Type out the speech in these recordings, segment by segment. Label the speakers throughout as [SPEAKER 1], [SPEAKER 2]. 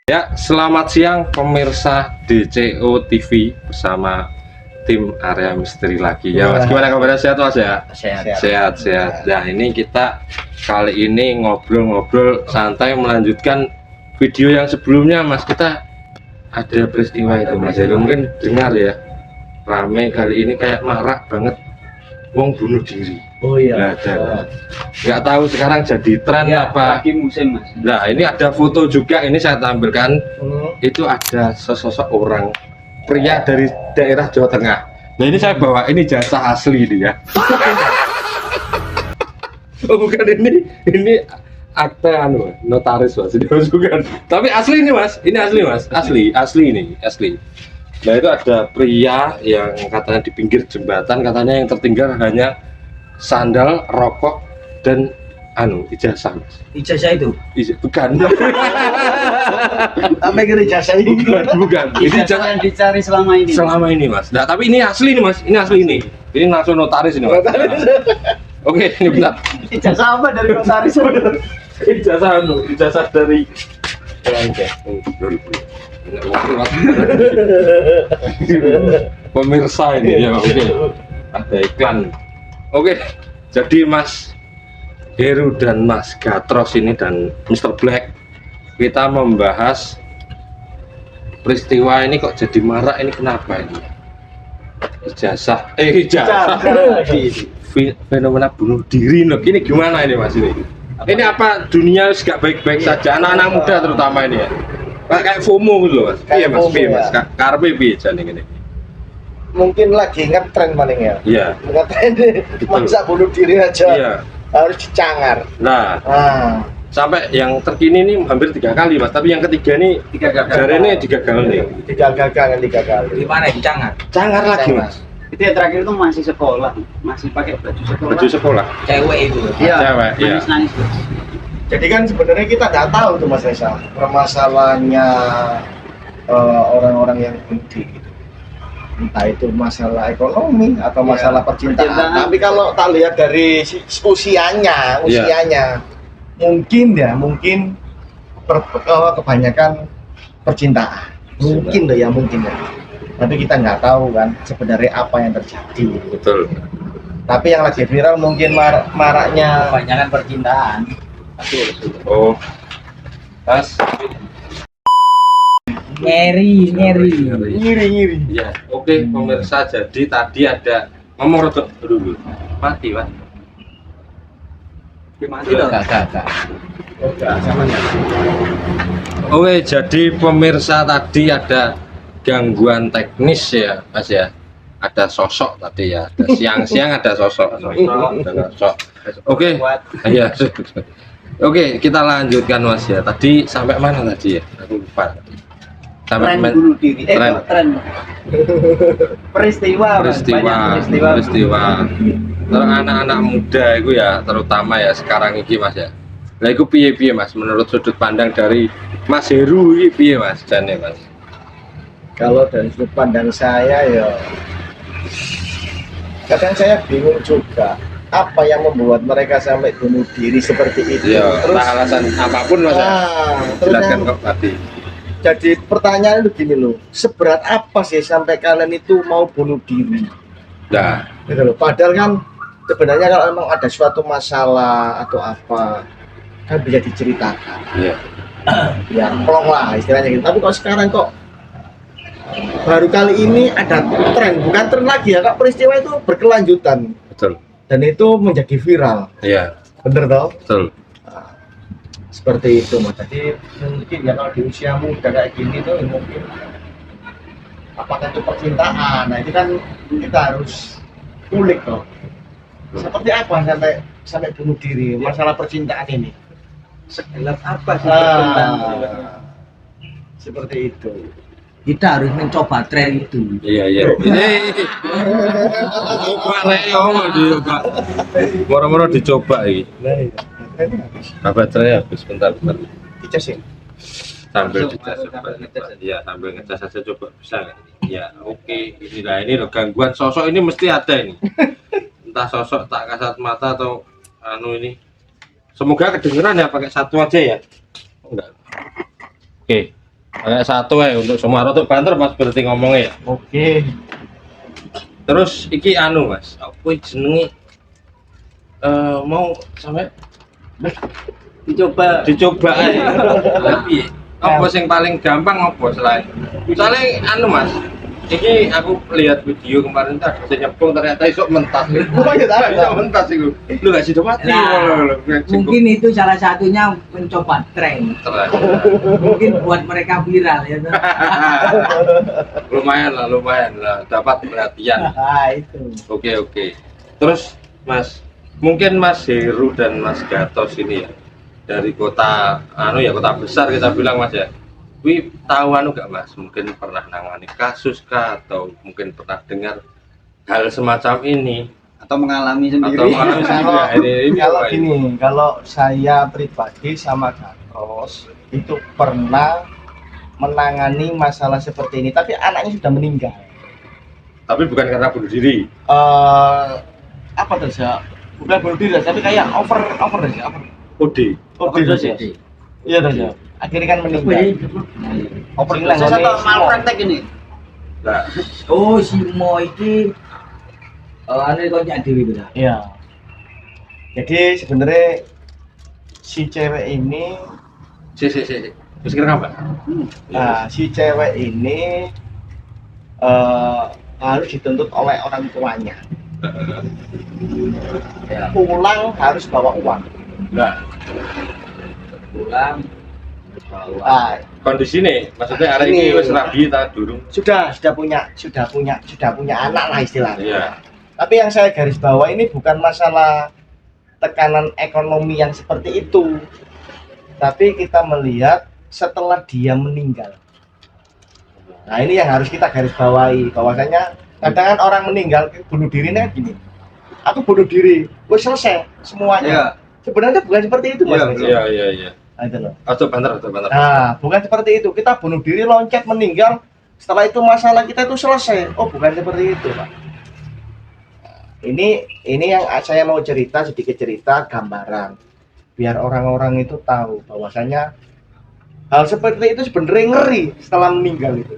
[SPEAKER 1] Ya, selamat siang pemirsa DCO TV bersama tim area misteri lagi. Ya, Mas, gimana kabarnya? Sehat, Mas ya? Sehat. Nah, ini kita kali ini ngobrol-ngobrol santai melanjutkan video yang sebelumnya, Mas. Kita ada peristiwa itu, Mas. Jadi mungkin dengar ya. Rame kali ini kayak marak banget wong bunuh diri.
[SPEAKER 2] Oh iya.
[SPEAKER 1] Nggak tahu sekarang jadi tren
[SPEAKER 2] Ya,
[SPEAKER 1] apa.
[SPEAKER 2] lagi musim, Mas.
[SPEAKER 1] Nah, ini ada foto juga, ini saya tampilkan. Itu ada sesosok orang pria dari daerah Jawa Tengah. Nah, ini saya bawa ini jasa asli ini ya. Oh, bukan ini akte anu notaris, Mas. Ini bukan. Tapi asli ini, Mas. Ini asli, Mas. Asli ini, asli. Nah, itu ada pria yang katanya di pinggir jembatan, katanya yang tertinggal hanya sandal, rokok, dan ijazah, Mas.
[SPEAKER 2] Ijazah itu?
[SPEAKER 1] Bukan.
[SPEAKER 2] Apa kira ijazah ini?
[SPEAKER 1] Bukan. Ini
[SPEAKER 2] Ijazah yang dicari selama ini.
[SPEAKER 1] Selama ini, Mas. Nah, tapi ini asli nih, Mas. Ini asli ini. Ini langsung notaris ini, Mas. Oke, ini bentar.
[SPEAKER 2] Ijazah apa dari notaris?
[SPEAKER 1] Ijazah dari pemirsa ini ya. Oke. Ada iklan. Oke. Jadi Mas Heru dan Mas Gatros ini dan Mr. Black, kita membahas peristiwa ini kok jadi marak ini, kenapa ini? Ijazah fenomena bunuh diri. Ini gimana ini, Mas? Ini apa dunia gak baik-baik saja, anak-anak muda terutama ini ya, kayak FOMO gitu loh, Mas. Iya, Mas. Mas karpe piye jane ngene?
[SPEAKER 3] Mungkin lagi ngetren paling ya.
[SPEAKER 1] Iya.
[SPEAKER 3] Ngetren masa bunuh diri aja.
[SPEAKER 1] Iya.
[SPEAKER 3] Harus dicangar.
[SPEAKER 1] Nah, sampai yang terkini ini hampir 3 kali, Mas. Tapi yang ketiga ini
[SPEAKER 2] 3 gagal.
[SPEAKER 1] hari ini 3 kali nih.
[SPEAKER 3] 3 kali.
[SPEAKER 2] Di mana dicangar?
[SPEAKER 1] Cangar lagi, Mas.
[SPEAKER 2] Itu yang terakhir itu masih sekolah, masih pakai baju sekolah.
[SPEAKER 1] Baju sekolah.
[SPEAKER 2] Cewek itu.
[SPEAKER 3] Iya.
[SPEAKER 1] Cewek, iya.
[SPEAKER 2] Nangis.
[SPEAKER 3] Jadi kan sebenarnya kita nggak tahu tuh Mas Reza permasalahannya orang-orang yang bunuh diri. Entah itu masalah ekonomi atau masalah percintaan. Tapi kalau tak lihat dari usianya, mungkin kebanyakan percintaan. Mungkin ya. Tapi kita nggak tahu kan sebenarnya apa yang terjadi.
[SPEAKER 1] Betul.
[SPEAKER 3] Tapi yang lagi viral mungkin maraknya
[SPEAKER 2] Kebanyakan percintaan.
[SPEAKER 1] Oh. Mas.
[SPEAKER 2] Ngeri.
[SPEAKER 3] ngiri.
[SPEAKER 1] Ya, oke pemirsa, jadi tadi ada ngomong rodok dulu. Mati, Pak.
[SPEAKER 2] Mati loh. Gak.
[SPEAKER 1] Oke, jadi pemirsa tadi ada gangguan teknis ya, Mas ya. Ada sosok tadi ya. Ada siang-siang ada sosok. Oke. Iya. Oke, kita lanjutkan, Mas ya. Tadi sampai mana tadi ya? Aku lupa.
[SPEAKER 2] Tren bunuh diri. Tren. Peristiwa.
[SPEAKER 1] Terus anak-anak muda itu ya, terutama ya sekarang ini, Mas ya. Lah iku piye Mas, menurut sudut pandang dari Mas Heru iki piye, Mas? Jane, Mas.
[SPEAKER 3] Kalau dari sudut pandang saya ya kadang saya bingung juga apa yang membuat mereka sampai bunuh diri seperti itu.
[SPEAKER 1] Ya, terus alasan apapun, Mas. Jelaskan kok tadi.
[SPEAKER 3] Jadi pertanyaan itu gini loh, seberat apa sih sampai kalian itu mau bunuh diri?
[SPEAKER 1] Nah,
[SPEAKER 3] Gitu loh. Padahal kan sebenarnya kalau memang ada suatu masalah atau apa kan bisa diceritakan.
[SPEAKER 1] iya.
[SPEAKER 3] Ya, plong lah istilahnya gitu. Tapi kalau sekarang kok baru kali ini ada tren, bukan tren lagi ya, Kak, peristiwa itu berkelanjutan.
[SPEAKER 1] Betul.
[SPEAKER 3] Dan itu menjadi viral.
[SPEAKER 1] Iya,
[SPEAKER 3] Bener toh?
[SPEAKER 1] betul.
[SPEAKER 3] Seperti itu, Mas. Jadi mungkin ya kalau di usia muda kayak gini tuh mungkin apakah itu percintaan? Nah, itu kan kita harus kulik toh. Seperti apa sampai bunuh diri masalah percintaan ini?
[SPEAKER 2] Segelap apa sih
[SPEAKER 3] Ah, seperti itu.
[SPEAKER 2] Kita harus mencoba tren itu.
[SPEAKER 1] Iya. Coba Leo dicoba. Moro-moro dicoba iki.
[SPEAKER 3] Nah, ini habis.
[SPEAKER 1] Baterainya habis, bentar.
[SPEAKER 3] Dicas ya?
[SPEAKER 1] Sambil dicas coba. Iya, sambil ngecas aja coba, bisa nggak? Ya, oke. Ini loh gangguan sosok ini mesti ada ini. Entah sosok tak kasat mata atau ini. Semoga kedengeran ya, pakai satu aja ya. Enggak. Oke. Kayak satu ya untuk semua rotok banter Mas berarti ngomongnya ya.
[SPEAKER 3] Oke.
[SPEAKER 1] Terus iki anu Mas, apa jenenge mau sampai dicoba aja. Tapi apa sing paling gampang apa selain? Soalnya anu Mas, ini aku lihat video kemarin tadi saya nyepung ternyata isok mentas.
[SPEAKER 3] Oh iya tahu.
[SPEAKER 1] Isok mentas itu. Lu gak sido mati.
[SPEAKER 4] Nah, mungkin itu salah satunya mencoba tren. Mungkin buat mereka viral ya.
[SPEAKER 1] lumayan lah dapat perhatian.
[SPEAKER 3] Nah, itu.
[SPEAKER 1] Oke. Terus Mas, mungkin Mas Heru dan Mas Gatos ini ya dari kota kota besar kita bilang Mas ya. Wih, tahu gak Mas? Mungkin pernah nangani kasus kah atau mungkin pernah dengar hal semacam ini
[SPEAKER 2] Atau mengalami sendiri.
[SPEAKER 1] atau mengalami sendiri ini
[SPEAKER 3] Kalau
[SPEAKER 1] apa ini?
[SPEAKER 3] gini, kalau saya pribadi sama Gatos itu pernah menangani masalah seperti ini, tapi anaknya sudah meninggal.
[SPEAKER 1] Tapi bukan karena bunuh diri.
[SPEAKER 3] Apa tuh ya? Bukan bunuh diri, tapi kayak over ya,
[SPEAKER 1] OD.
[SPEAKER 3] overdose ya. Iya tuh ya. Akhirnya kan meninggal.
[SPEAKER 2] Overdose atau malpraktek ini?
[SPEAKER 1] Nah,
[SPEAKER 4] Oh, si Mo iki anu konyak dhewe bener.
[SPEAKER 3] Iya. Jadi sebenarnya si cewek ini,
[SPEAKER 1] Terus kira apa?
[SPEAKER 3] nah si cewek ini harus dituntut oleh orang tuanya.
[SPEAKER 4] Ya,
[SPEAKER 3] Pulang harus bawa uang.
[SPEAKER 1] Nah,
[SPEAKER 4] pulang
[SPEAKER 3] Nah,
[SPEAKER 1] kondisi nih, maksudnya hari
[SPEAKER 3] Ini.
[SPEAKER 1] ini wis rabi ta durung.
[SPEAKER 3] sudah punya anak lah istilahnya.
[SPEAKER 1] Iya.
[SPEAKER 3] Tapi yang saya garis bawah ini bukan masalah tekanan ekonomi yang seperti itu, tapi kita melihat setelah dia meninggal. Nah ini yang harus kita garis bawahi, bahwasanya kadang kan orang meninggal bunuh diri kan gini, aku bunuh diri, wes selesai semuanya.
[SPEAKER 2] Iya.
[SPEAKER 3] Sebenarnya bukan seperti itu Mas.
[SPEAKER 1] Iya.
[SPEAKER 3] Nah, itu loh.
[SPEAKER 1] Atau banter.
[SPEAKER 3] Nah bukan seperti itu, kita bunuh diri loncat meninggal, setelah itu masalah kita itu selesai. Oh bukan seperti itu Pak. Ini yang saya mau sedikit cerita gambaran biar orang-orang itu tahu bahwasanya hal seperti itu sebenarnya ngeri setelah meninggal itu.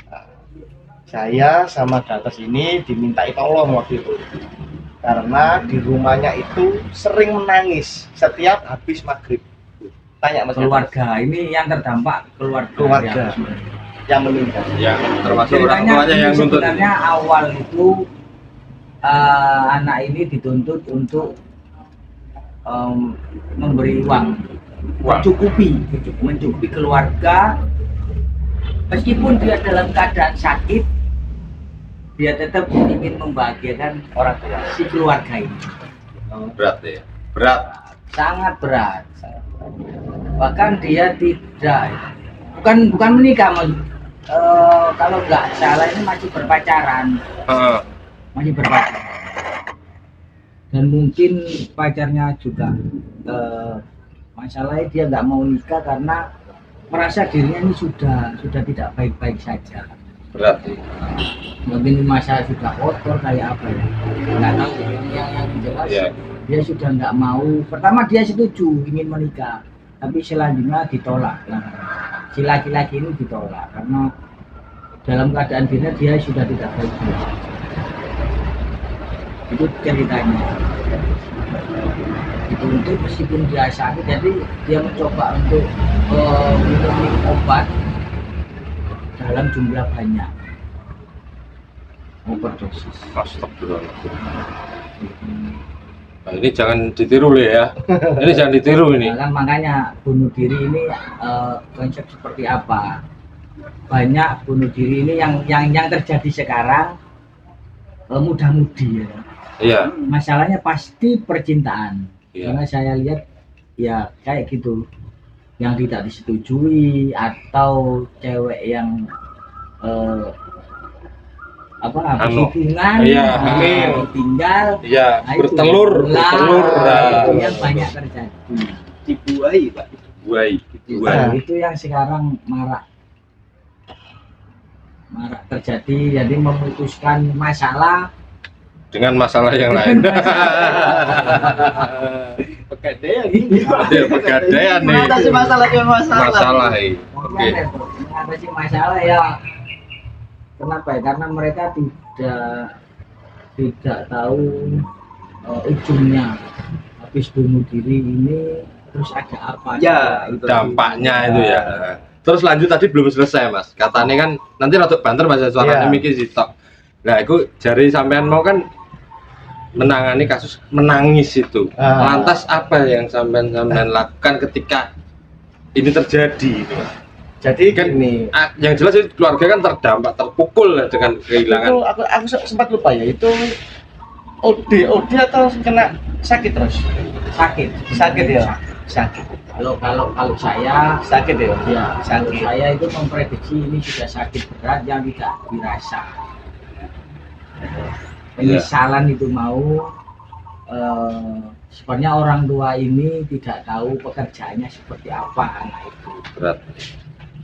[SPEAKER 3] Nah, saya sama Gatos ini dimintai tolong waktu itu karena di rumahnya itu sering menangis setiap habis maghrib. Tanya Mas
[SPEAKER 4] keluarga ini yang terdampak
[SPEAKER 3] Keluarga. yang meninggal.
[SPEAKER 1] Ya, termasuk orang
[SPEAKER 4] Ceritanya
[SPEAKER 1] tuanya yang
[SPEAKER 4] ini
[SPEAKER 1] nuntut.
[SPEAKER 4] sebenarnya awal itu anak ini dituntut untuk memberi uang, mencukupi keluarga, meskipun dia dalam keadaan sakit, dia tetap ingin membahagiakan
[SPEAKER 3] Orang tua.
[SPEAKER 4] si keluarga ini.
[SPEAKER 1] Berat ya. Berat.
[SPEAKER 4] Sangat berat. Bahkan dia bukan menikah, kalau nggak salah ini masih berpacaran.
[SPEAKER 1] Heeh.
[SPEAKER 4] Masih berpacaran, dan mungkin pacarnya juga masalahnya dia nggak mau nikah karena merasa dirinya ini sudah tidak baik-baik saja.
[SPEAKER 1] Berat ya.
[SPEAKER 4] Mungkin masa sudah kotor kayak apa ya, nggak tahu. Yang jelas
[SPEAKER 1] Iya.
[SPEAKER 4] dia sudah nggak mau. Pertama dia setuju ingin menikah, tapi selanjutnya ditolak. Nah, si laki-laki ini ditolak karena dalam keadaan dia sudah tidak baik-baik saja. Itu ceritanya. Dituntut meskipun dia sakit, jadi dia mencoba untuk minum obat dalam jumlah banyak, overdosis.
[SPEAKER 1] Astagfirullahaladzim. Nah, ini jangan ditiru ya. Ini jangan ditiru ini.
[SPEAKER 4] Nah, kan makanya bunuh diri ini konsep seperti apa? Banyak bunuh diri ini yang terjadi sekarang mudah-mudi ya.
[SPEAKER 1] Iya.
[SPEAKER 4] Masalahnya pasti percintaan.
[SPEAKER 1] Iya.
[SPEAKER 4] Karena saya lihat ya kayak gitu, yang tidak disetujui atau cewek yang
[SPEAKER 1] Anu.
[SPEAKER 4] hubungan,
[SPEAKER 1] Iya, hamil.
[SPEAKER 4] tinggal,
[SPEAKER 1] Iya,
[SPEAKER 4] nah, itu.
[SPEAKER 1] bertelur.
[SPEAKER 4] Itu
[SPEAKER 1] Nah,
[SPEAKER 4] yang banyak terjadi.
[SPEAKER 2] Dibuahi, Pak.
[SPEAKER 1] Buai.
[SPEAKER 4] Itu yang sekarang marak terjadi, jadi memutuskan masalah
[SPEAKER 1] Dengan masalah yang lain.
[SPEAKER 4] pegadaian ini.
[SPEAKER 1] Model pegadaian nih.
[SPEAKER 2] Mengatasi masalah ke masalah.
[SPEAKER 1] Masalah ini. Oke.
[SPEAKER 4] Mengatasi masalah ya. Kenapa ya? Karena mereka tidak tahu ujungnya. Habis bunuh diri ini terus ada apa?
[SPEAKER 2] Ya, itu.
[SPEAKER 1] Dampaknya itu ya. Terus lanjut tadi belum selesai Mas. Katanya kan nanti rotok banter bahasa suaranya
[SPEAKER 3] Iya.
[SPEAKER 1] mikir sitok. Nah, itu jari sampean mau kan menangani kasus menangis itu. Lantas apa yang sampean lakukan ketika ini terjadi?
[SPEAKER 3] Jadi
[SPEAKER 1] Kan
[SPEAKER 3] gini,
[SPEAKER 1] yang jelas itu keluarga kan terdampak, terpukul ya dengan kehilangan.
[SPEAKER 3] itu aku sempat lupa ya, itu OD atau kena sakit terus?
[SPEAKER 4] Sakit.
[SPEAKER 3] Sakit ya? Sakit.
[SPEAKER 4] Kalau saya
[SPEAKER 3] Sakit ya?
[SPEAKER 4] ya kalau
[SPEAKER 3] Sakit.
[SPEAKER 4] saya itu memprediksi ini sudah sakit berat yang tidak dirasa. Penyesalan itu mau sebenarnya orang tua ini tidak tahu pekerjaannya seperti apa anak itu.
[SPEAKER 1] Berat.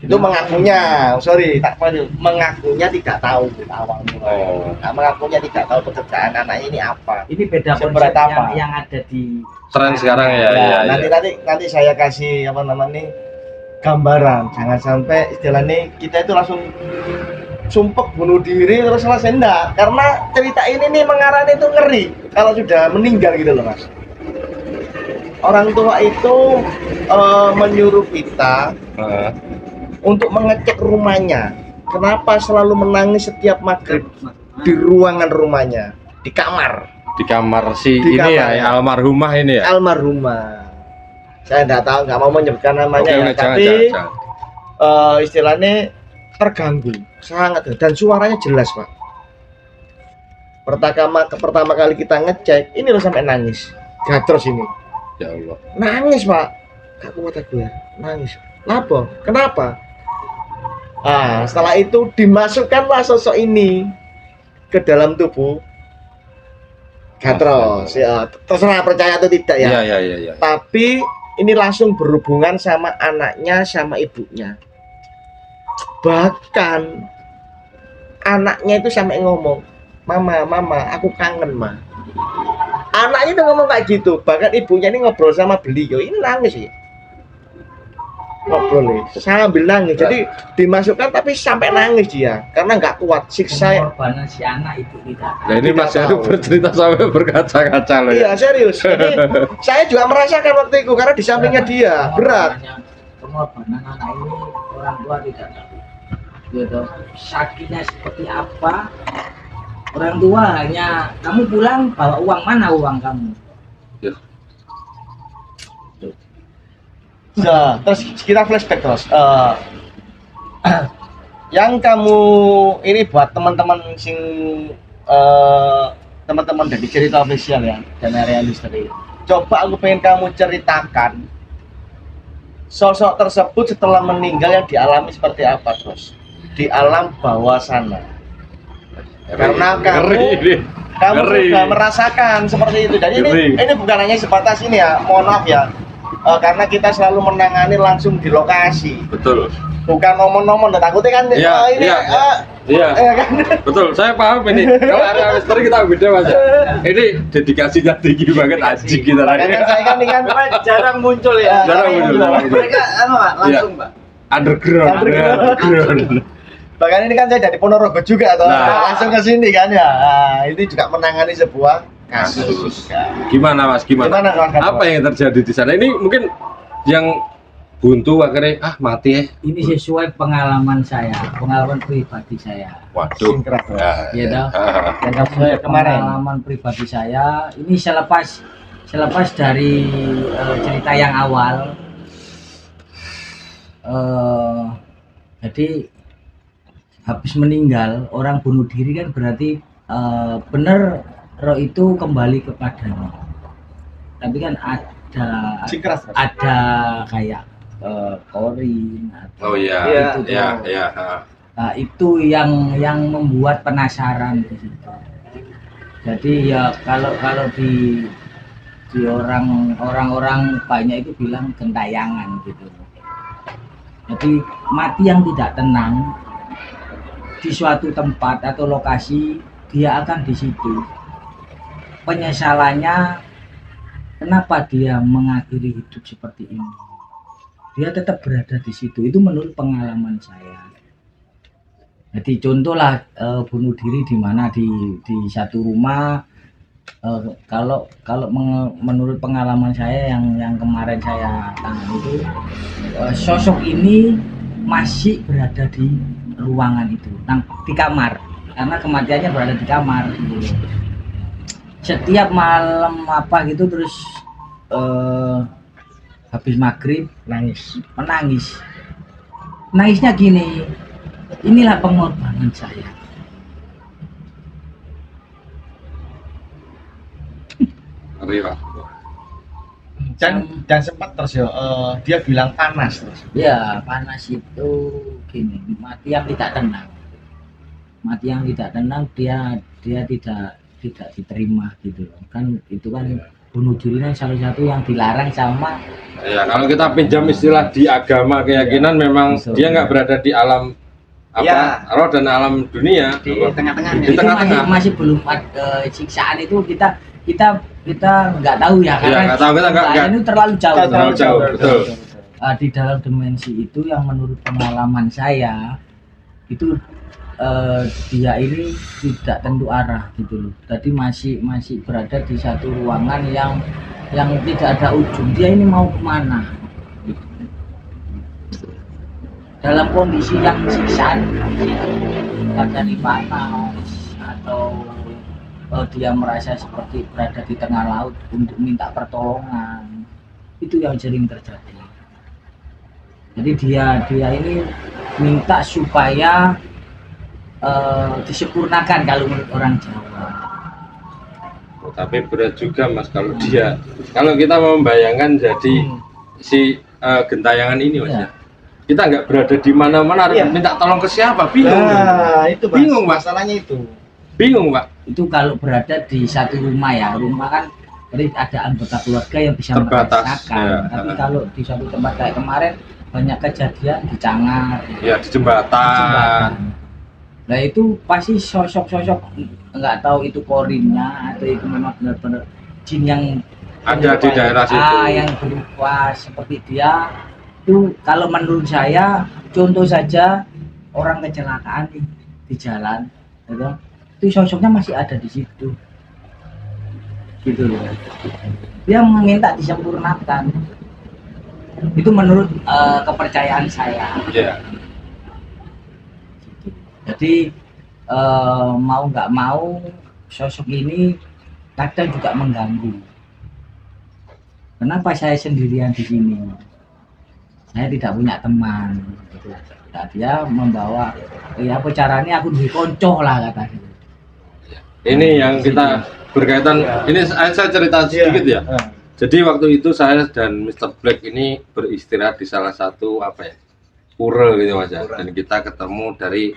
[SPEAKER 3] Itu mengakunya, sorry, tak padu, mengakunya tidak tahu awalnya.
[SPEAKER 1] Oh.
[SPEAKER 3] Nah, mengakunya tidak tahu pekerjaan anaknya ini apa.
[SPEAKER 4] Ini beda
[SPEAKER 3] Seberat
[SPEAKER 4] konsep
[SPEAKER 3] apa?
[SPEAKER 4] yang ada di
[SPEAKER 1] Tren sekarang ya.
[SPEAKER 3] Nah, nanti saya kasih apa namanya gambaran. Jangan sampai istilahnya kita itu langsung sumpek bunuh diri terus selesai enggak. Karena cerita ini nih mengarahnya itu ngeri kalau sudah meninggal gitu loh Mas. Orang tua itu menyuruh kita untuk mengecek rumahnya. Kenapa selalu menangis setiap maghrib di ruangan rumahnya, di kamar
[SPEAKER 1] Di kamar si
[SPEAKER 3] Di
[SPEAKER 1] ini
[SPEAKER 3] kamar.
[SPEAKER 1] ya, almarhumah ini ya.
[SPEAKER 3] almarhumah. Saya nggak tahu, nggak mau menyebutkan namanya ya,
[SPEAKER 1] Oke,
[SPEAKER 3] tapi
[SPEAKER 1] jangan.
[SPEAKER 3] istilahnya terganggu sangat dan suaranya jelas Pak. Pertama kali kita ngecek, ini loh sampai nangis, gatros ini,
[SPEAKER 1] Ya Allah.
[SPEAKER 3] nangis Pak. Gak kuat aku ya, nangis. Kenapa? Setelah itu dimasukkanlah sosok ini ke dalam tubuh. Gatros, ya terserah percaya atau tidak ya.
[SPEAKER 1] Iya.
[SPEAKER 3] Tapi ini langsung berhubungan sama anaknya sama ibunya. Bahkan anaknya itu sampai ngomong, mama, aku kangen ma. Anaknya itu ngomong kayak gitu. Bahkan ibunya ini ngobrol sama beliau, ini nangis ya. Ngobrol nih, sambil nangis. Jadi dimasukkan tapi sampai nangis dia karena nggak kuat siksa.
[SPEAKER 4] pengorbanan si anak itu tidak.
[SPEAKER 1] Nah ini
[SPEAKER 3] Tidak
[SPEAKER 1] Mas Heru
[SPEAKER 3] tahu.
[SPEAKER 1] bercerita sampai berkaca-kaca loh
[SPEAKER 3] Iya
[SPEAKER 1] ya.
[SPEAKER 3] serius. Jadi saya juga merasakan waktu itu karena di sampingnya dia berat.
[SPEAKER 4] Pengorbanan anak ini orang tua tidak tahu. Gitu. Sakitnya seperti apa? Orang tua hanya kamu pulang bawa uang, mana uang kamu?
[SPEAKER 3] Nah, terus kita flashback terus. Yang kamu ini buat teman-teman sing teman-teman dari cerita official ya dan area misteri. Coba aku pengen kamu ceritakan sosok tersebut setelah meninggal yang dialami seperti apa terus di alam bawah sana. Karena kamu
[SPEAKER 1] Ngeri.
[SPEAKER 3] sudah merasakan seperti itu. Jadi
[SPEAKER 1] Ngeri.
[SPEAKER 3] ini bukan hanya sebatas ini ya, mohon maaf ya. Karena kita selalu menangani langsung di lokasi,
[SPEAKER 1] Betul.
[SPEAKER 3] bukan nomor-nomor. Dan takutnya kan
[SPEAKER 1] Iya,
[SPEAKER 3] ini
[SPEAKER 1] iya, iya.
[SPEAKER 3] kan?
[SPEAKER 1] Betul, saya paham ini. Kalau area misteri kita beda Mas ya. Ini dedikasinya tinggi banget anjing kita
[SPEAKER 3] Karena
[SPEAKER 1] tadi.
[SPEAKER 3] saya kan ini kan
[SPEAKER 2] Jarang muncul ya.
[SPEAKER 1] Jarang muncul.
[SPEAKER 2] Mereka Pak, langsung Pak.
[SPEAKER 1] Underground.
[SPEAKER 3] Bahkan ini kan saya dari Ponorogo juga atau
[SPEAKER 1] Nah.
[SPEAKER 3] langsung ke sini kan ya. Nah, ini juga menangani sebuah kasus.
[SPEAKER 1] Gimana Mas? Gimana?
[SPEAKER 3] Gimana, kawan-kawan?
[SPEAKER 1] Apa yang terjadi di sana? Ini mungkin yang buntu akhirnya mati ya.
[SPEAKER 4] Ini sesuai pengalaman saya, pengalaman pribadi saya.
[SPEAKER 1] Waduh.
[SPEAKER 3] Singkrak.
[SPEAKER 4] Iya dah.
[SPEAKER 3] Yang kamu kemarin.
[SPEAKER 4] Pengalaman pribadi saya ini selepas dari cerita yang awal. Jadi habis meninggal orang bunuh diri kan berarti benar roh itu kembali kepadanya. Tapi kan
[SPEAKER 3] Singkrak.
[SPEAKER 4] ada kayak korin atau
[SPEAKER 1] Oh iya.
[SPEAKER 3] Iya,
[SPEAKER 4] itu tuh.
[SPEAKER 1] Iya.
[SPEAKER 4] Nah, itu yang membuat penasaran di situ. Jadi ya kalau di orang-orang banyak itu bilang gentayangan gitu. Jadi mati yang tidak tenang di suatu tempat atau lokasi dia akan di situ. Penyesalannya kenapa dia mengakhiri hidup seperti ini? Dia tetap berada di situ. Itu menurut pengalaman saya. Jadi contohlah bunuh diri di mana di satu rumah. Kalau menurut pengalaman saya yang kemarin saya tangani itu, sosok ini masih berada di ruangan itu, di kamar, karena kematiannya berada di kamar gitu. Setiap malam apa gitu terus habis maghrib menangisnya gini, inilah pengorbanan saya.
[SPEAKER 3] Dan sempat terus ya, dia bilang panas terus.
[SPEAKER 4] Ya panas itu gini, mati yang tidak tenang, dia tidak diterima gitu loh. Kan itu kan bunuh diri kan salah satu yang dilarang sama.
[SPEAKER 1] Ya kalau kita pinjam istilah di agama keyakinan memang dia nggak berada di alam roh dan alam dunia,
[SPEAKER 2] di tengah-tengah.
[SPEAKER 1] Di tengah-tengah.
[SPEAKER 4] Masih belum ada siksaan itu kita nggak tahu ya, karena
[SPEAKER 1] nggak tahu, kita nggak
[SPEAKER 4] itu terlalu jauh.
[SPEAKER 1] Betul.
[SPEAKER 4] Di dalam dimensi itu yang menurut pengalaman saya itu dia ini tidak tentu arah gitu loh. Jadi masih berada di satu ruangan yang tidak ada ujung. Dia ini mau kemana? Dalam kondisi yang siksaan, dari panas atau dia merasa seperti berada di tengah laut untuk minta pertolongan, itu yang sering terjadi. Jadi dia ini minta supaya disempurnakan kalau menurut orang Jawa.
[SPEAKER 1] Tapi berat juga Mas kalau kita membayangkan jadi si gentayangan ini Mas ya. Kita nggak berada di mana-mana, harus minta tolong ke siapa? Bingung.
[SPEAKER 3] Nah, itu Mas.
[SPEAKER 1] Bingung Mas.
[SPEAKER 3] Masalahnya itu.
[SPEAKER 1] Bingung Pak.
[SPEAKER 4] Itu kalau berada di satu rumah ya, rumah kan jadi ada anggota keluarga yang bisa
[SPEAKER 1] terbatas,
[SPEAKER 4] merasakan.
[SPEAKER 1] ya.
[SPEAKER 4] Tapi kalau di suatu tempat kayak kemarin banyak kejadian di Cangar,
[SPEAKER 1] ya di jembatan.
[SPEAKER 4] Nah itu pasti sosok-sosok nggak tahu itu korinnya atau itu memang benar-benar jin yang
[SPEAKER 1] ada di daerah situ.
[SPEAKER 4] Yang berupa seperti dia. Itu kalau menurut saya, contoh saja orang kecelakaan di jalan, gitu. Itu sosoknya masih ada di situ, gitu loh. Dia meminta disempurnakan. Itu menurut kepercayaan saya.
[SPEAKER 1] Yeah.
[SPEAKER 4] Jadi mau nggak mau sosok ini kadang juga mengganggu. Kenapa saya sendirian di sini? Saya tidak punya teman. Nah, dia membawa, ya apa caranya aku dikoncoh lah katanya.
[SPEAKER 1] Ini yang kita berkaitan. Ini saya cerita sedikit ya. Jadi waktu itu saya dan Mr. Black ini beristirahat di salah satu pura gitu Mas ya. Dan kita ketemu dari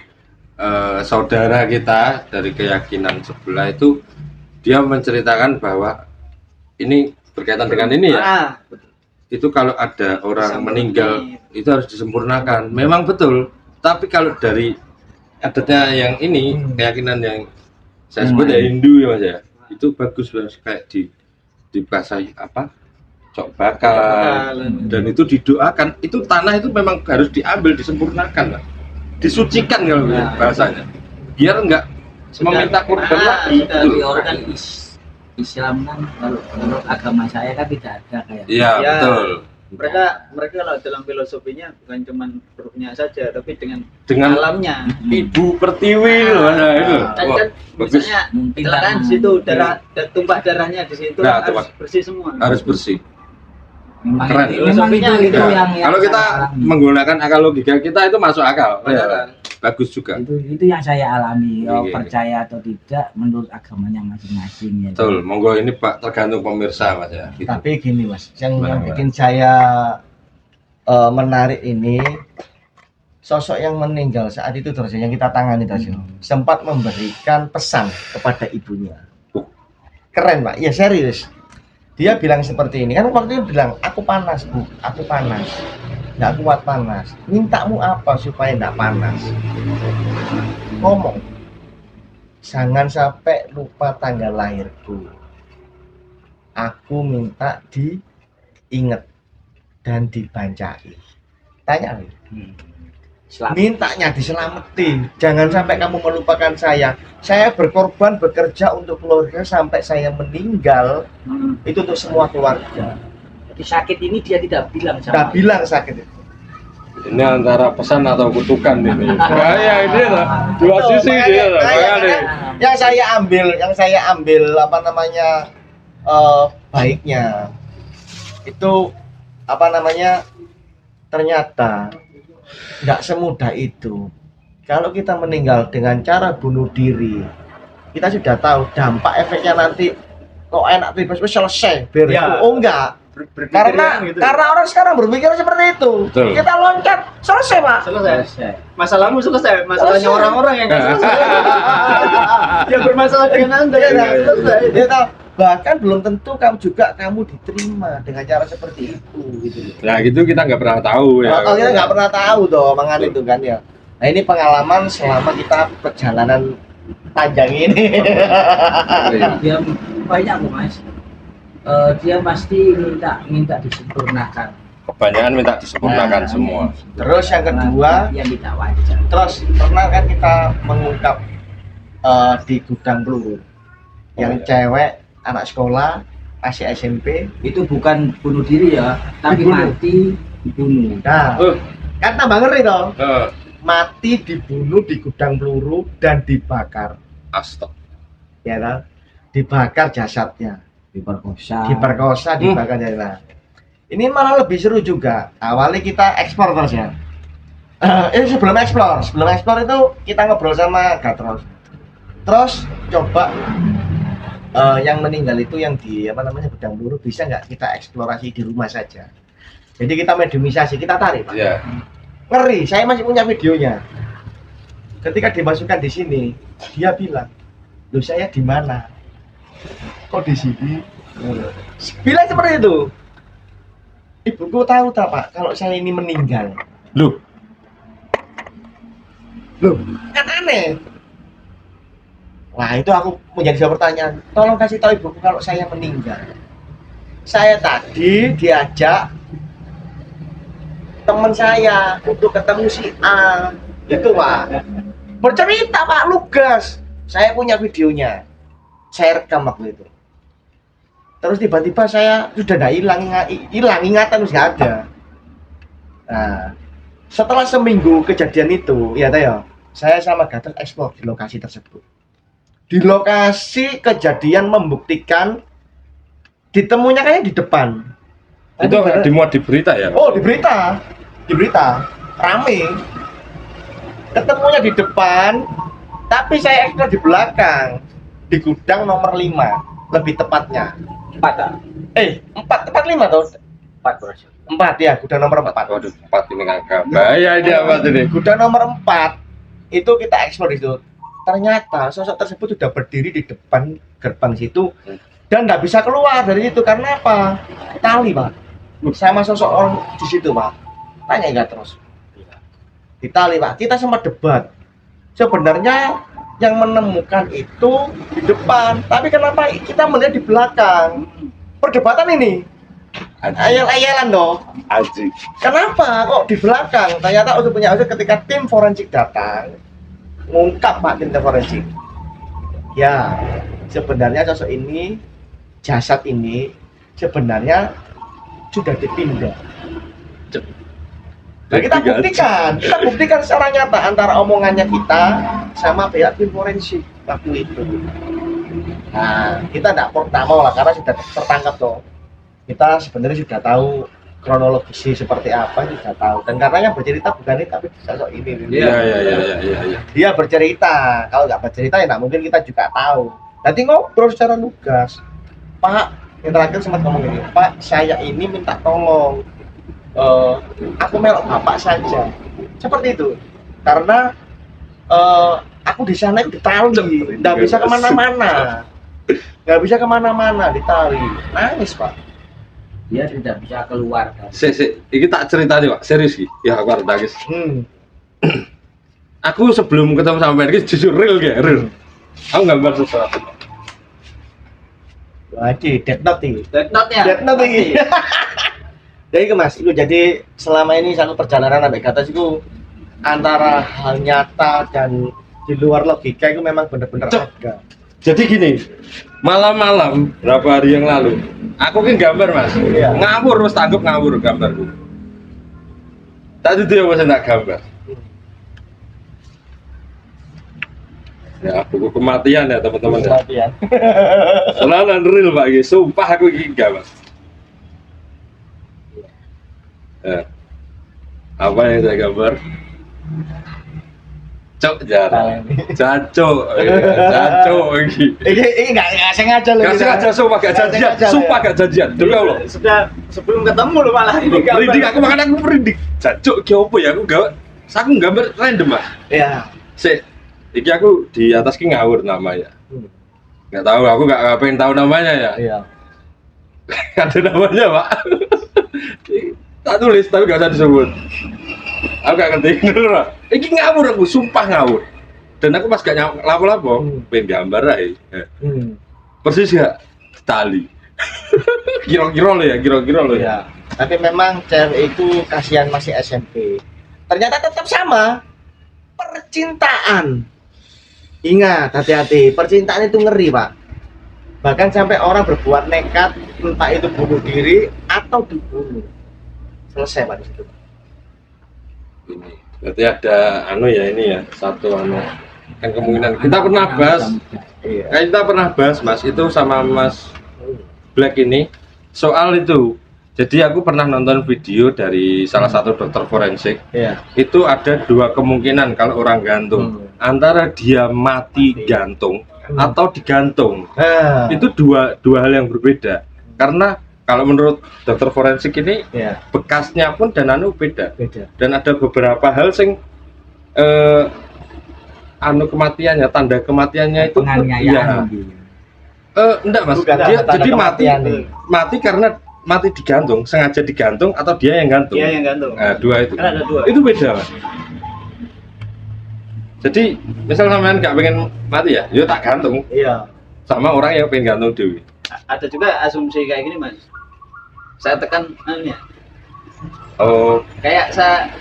[SPEAKER 1] saudara kita dari keyakinan sebelah itu, dia menceritakan bahwa ini berkaitan dengan ini ya. Itu kalau ada orang meninggal itu harus disempurnakan. Memang betul. Tapi kalau dari adatnya yang ini, keyakinan yang saya sebut ya Hindu ya Mas ya. Itu bagus Mas, kayak dikasih cok bakal dan itu didoakan. Itu tanah itu memang harus diambil, disempurnakan, disucikan kalau bahasanya, biar enggak meminta kurban lagi.
[SPEAKER 4] Dari orang Islam kan, kalau agama saya kan tidak ada kayak.
[SPEAKER 1] Iya betul.
[SPEAKER 2] Mereka kalau dalam filosofinya bukan cuma rohnya saja, tapi dengan alamnya.
[SPEAKER 1] Ibu pertiwi loh, itu.
[SPEAKER 2] Kan misalnya kecelakaan di situ, tumpah darahnya di situ harus bersih semua.
[SPEAKER 1] Harus bersih.
[SPEAKER 4] Keren. Itu yang
[SPEAKER 1] kalau kita menggunakan akal logika kita itu masuk akal. Bagus juga.
[SPEAKER 4] Itu yang saya alami. Percaya atau tidak menurut agamanya masing-masing.
[SPEAKER 1] Betul. Monggo ini Pak, tergantung pemirsa Mas ya.
[SPEAKER 3] Gitu. Tapi gini Mas, yang bikin saya menarik ini, sosok yang meninggal saat itu terus yang kita tangani tadi sempat memberikan pesan kepada ibunya. Keren Pak, ya serius. Dia bilang seperti ini, kan waktu itu bilang, aku panas Bu, aku panas, nggak kuat panas. Mintamu apa supaya nggak panas? Ngomong, jangan sampai lupa tanggal lahirku. aku minta diinget dan dibancai. Tanya nih.
[SPEAKER 4] Selamat.
[SPEAKER 3] Mintanya diselamatin. Jangan sampai kamu melupakan saya. Saya berkorban bekerja untuk keluarga sampai saya meninggal. Itu untuk semua keluarga.
[SPEAKER 4] Jadi sakit ini dia tidak bilang
[SPEAKER 3] Tidak
[SPEAKER 4] sama
[SPEAKER 3] bilang sakit itu.
[SPEAKER 1] Ini antara pesan atau kutukan ini. Kayak ini loh, dua
[SPEAKER 3] Betul,
[SPEAKER 1] sisi
[SPEAKER 3] makanya-
[SPEAKER 1] dia loh.
[SPEAKER 3] makanya
[SPEAKER 1] Kayak nih.
[SPEAKER 3] yang saya ambil apa namanya baiknya itu apa namanya ternyata nggak semudah itu. Kalau kita meninggal dengan cara bunuh diri, kita sudah tahu dampak efeknya nanti kok enak tiba-tiba selesai beres.
[SPEAKER 2] Ya.
[SPEAKER 3] Oh enggak.
[SPEAKER 2] Berpikir
[SPEAKER 3] Karena
[SPEAKER 2] gitu.
[SPEAKER 3] orang sekarang berpikir seperti itu.
[SPEAKER 1] Betul.
[SPEAKER 3] Kita loncat selesai, Pak.
[SPEAKER 2] Selesai. Masalahmu selesai, masalahnya
[SPEAKER 3] Selesai.
[SPEAKER 2] orang-orang yang nggak selesai. Yang bermasalah dengan Anda
[SPEAKER 3] Iya,
[SPEAKER 2] yang nggak selesai.
[SPEAKER 3] Dia tahu. Bahkan belum tentu kamu diterima dengan cara seperti itu gitu.
[SPEAKER 1] Nah gitu kita nggak pernah tahu ya.
[SPEAKER 3] Kalau kita nggak pernah tahu toh omongan itu kan ya. Nah ini pengalaman selama kita perjalanan panjang ini.
[SPEAKER 4] dia banyak kok mas. Dia pasti minta disempurnakan.
[SPEAKER 1] Kebanyakan minta disempurnakan
[SPEAKER 3] Nah,
[SPEAKER 1] semua.
[SPEAKER 3] Terus yang kedua,
[SPEAKER 4] yang tidak wajar.
[SPEAKER 3] terus pernah kan kita mengungkap di gudang peluru yang
[SPEAKER 1] iya.
[SPEAKER 3] cewek anak sekolah masih SMP.
[SPEAKER 4] Itu bukan bunuh diri ya, tapi
[SPEAKER 3] Dibunuh.
[SPEAKER 4] mati dibunuh.
[SPEAKER 3] Nah,
[SPEAKER 1] Oh,
[SPEAKER 3] kan tambah ngeri toh.
[SPEAKER 1] eh,
[SPEAKER 3] Mati dibunuh di gudang peluru dan dibakar,
[SPEAKER 1] Astag.
[SPEAKER 3] ya kan? Dibakar jasadnya,
[SPEAKER 4] Diperkosa.
[SPEAKER 3] diperkosa, dibakar jasadnya. Nah, ini malah lebih seru juga. Awalnya kita eksplor terus ya. Sebelum eksplor itu kita ngobrol sama Gatros. Terus coba yang meninggal itu yang di apa namanya gudang peluru bisa nggak kita eksplorasi di rumah saja. Jadi kita mediumisasi, kita tarik, Pak.
[SPEAKER 1] Iya.
[SPEAKER 3] Ngeri, saya masih punya videonya. Ketika dimasukkan di sini, dia bilang, "Loh, saya di mana? Kok di sini?" Bilang seperti itu. Ibuku tahu tak, Pak, kalau saya ini meninggal.
[SPEAKER 1] Loh,
[SPEAKER 3] Kan aneh. Wah, itu aku menjadi sebuah pertanyaan. Tolong kasih tahu ibuku kalau saya meninggal. Saya tadi diajak teman saya untuk ketemu si A. Itu, Pak. Bercerita, Pak, lugas. Saya punya videonya. Saya rekam waktu itu. Terus tiba-tiba saya sudah tidak hilang ingatan, sudah ada. Nah, setelah seminggu kejadian itu, ya tayo, saya sama Gatot explore di lokasi tersebut. Di lokasi kejadian membuktikan ditemunya kayak di depan.
[SPEAKER 1] itu nggak dimuat di berita ya?
[SPEAKER 3] Oh, di berita rame. Ketemunya di depan, tapi saya explore di belakang, di gudang nomor 5, lebih tepatnya.
[SPEAKER 4] 4
[SPEAKER 3] 4 5 tuh.
[SPEAKER 4] 4 bro.
[SPEAKER 3] 4 ya, gudang nomor 4.
[SPEAKER 1] Waduh, 4 ini ngangkat. Bahaya ini apa tuh nih?
[SPEAKER 3] Gudang nomor 4 itu kita eksplor di situ. Ternyata sosok tersebut sudah berdiri di depan gerbang situ dan nggak bisa keluar dari situ karena apa? Tali, Pak. Sama sosok orang di situ, Pak. Tanya nggak terus? Di tali, Pak. Kita sempat debat. Sebenarnya yang menemukan itu di depan, tapi kenapa kita melihat di belakang? Perdebatan ini. Ayel-ayelan dong.
[SPEAKER 1] Aji.
[SPEAKER 3] Kenapa kok di belakang? Ternyata untuk punya usul ketika tim forensik datang, ngungkap Pak tim forensik. Ya, sebenarnya sosok ini, jasad ini sebenarnya sudah dipindah. Nah, kita buktikan secara nyata antara omongannya kita sama pihak tim forensik waktu itu. Nah, kita tidak mau lah karena sudah tertangkap toh. Kita sebenarnya sudah tahu kronologisnya seperti apa, sudah tahu. Dan karena yang bercerita bukan ini tapi sosok ini.
[SPEAKER 1] Iya.
[SPEAKER 3] Dia bercerita. Kalau nggak bercerita ya nggak mungkin kita juga tahu. Nanti ngobrol secara lugas. Pak, yang terakhir sempat ngomong ini, Pak, saya ini minta tolong. Aku melok bapak saja. Seperti itu. Karena aku di sana itu ditali, nggak bisa kemana-mana. Nggak bisa kemana-mana, ditali. Nangis, Pak.
[SPEAKER 4] Dia tidak bisa keluar kan.
[SPEAKER 1] Ini tak cerita nih, Pak. Serius sih. Ya aku harus nangis. Aku sebelum ketemu sama Merkis jujur real. Aku gambar sesuatu.
[SPEAKER 3] Waduh, Death Note ini.
[SPEAKER 2] Death Note ya.
[SPEAKER 3] Death Note ini. Jadi Mas, itu jadi selama ini satu perjalanan sampai ke atas itu antara hal nyata dan di luar logika itu memang benar-benar
[SPEAKER 1] Cuk.
[SPEAKER 3] ada.
[SPEAKER 1] Jadi gini, malam-malam berapa hari yang lalu, aku kan gambar mas,
[SPEAKER 3] Iya.
[SPEAKER 1] ngawur terus tanggap ngawur gambarku. Tadi dia masih tak gambar. Ya buku kematian ya teman-teman ya.
[SPEAKER 3] Kematian.
[SPEAKER 1] Soalnya real pak, gitu. Sumpah aku gini mas. Ya. Apa yang saya gambar? Cok jarang, jancuk, jancuk lagi.
[SPEAKER 3] Ini nggak sengaja loh.
[SPEAKER 1] Gak sengaja, sumpah gak janjian, sumpah gak janjian, demi Allah.
[SPEAKER 2] Sudah sebelum ketemu lo malah ini gambar.
[SPEAKER 1] Merinding, aku makan aku merinding. Jancuk, ki apa ya? Aku gambar random mas.
[SPEAKER 3] Iya.
[SPEAKER 1] Iki aku di atas ki ngawur namanya. Nggak tahu, aku nggak pengen tahu namanya ya.
[SPEAKER 3] Iya.
[SPEAKER 1] Ada namanya pak. Tak tulis tapi nggak usah disebut. Aku gak ngerti dulu. Iki ngawur aku, sumpah ngawur. Dan aku pas gak lapo-lapo, pengen gambar aja. Persis ya tali. Kira-kira lo ya, kira-kira lo ya.
[SPEAKER 3] Iya. Tapi memang cewek itu kasihan masih SMP. Ternyata tetap sama. Percintaan. Ingat, hati-hati. Percintaan itu ngeri, Pak. Bahkan sampai orang berbuat nekat, entah itu bunuh diri atau dibunuh. Selesai, Pak, di situ.
[SPEAKER 1] Ini berarti ada anu ya ini ya, satu anu kan kemungkinan kita pernah bahas.
[SPEAKER 3] Iya.
[SPEAKER 1] Kayak kita pernah bahas mas itu sama mas Black ini soal itu. Jadi aku pernah nonton video dari salah satu dokter forensik.
[SPEAKER 3] Iya.
[SPEAKER 1] Itu ada dua kemungkinan kalau orang gantung, antara dia mati gantung atau digantung.
[SPEAKER 3] Nah,
[SPEAKER 1] Itu dua hal yang berbeda. Karena kalau menurut dokter forensik ini
[SPEAKER 3] iya,
[SPEAKER 1] bekasnya pun dan anu beda.
[SPEAKER 3] beda.
[SPEAKER 1] Dan ada beberapa hal sing anu kematiannya, tanda kematiannya itu
[SPEAKER 4] penganiayaan.
[SPEAKER 1] enggak mas,
[SPEAKER 3] Bukan,
[SPEAKER 1] dia
[SPEAKER 3] tanda
[SPEAKER 1] jadi mati
[SPEAKER 3] kematian nih.
[SPEAKER 1] mati karena mati digantung, sengaja digantung atau dia yang gantung.
[SPEAKER 2] Dia yang gantung.
[SPEAKER 1] Nah, dua itu.
[SPEAKER 2] Kan ada dua.
[SPEAKER 1] Itu beda mas. Jadi misal sampean nggak pengen mati ya, yo tak gantung
[SPEAKER 3] Iya.
[SPEAKER 1] sama orang yang pengen gantung dewi.
[SPEAKER 2] Ada juga asumsi kayak gini mas. Saya tekan anunya.
[SPEAKER 1] Oh,
[SPEAKER 2] Kayak saya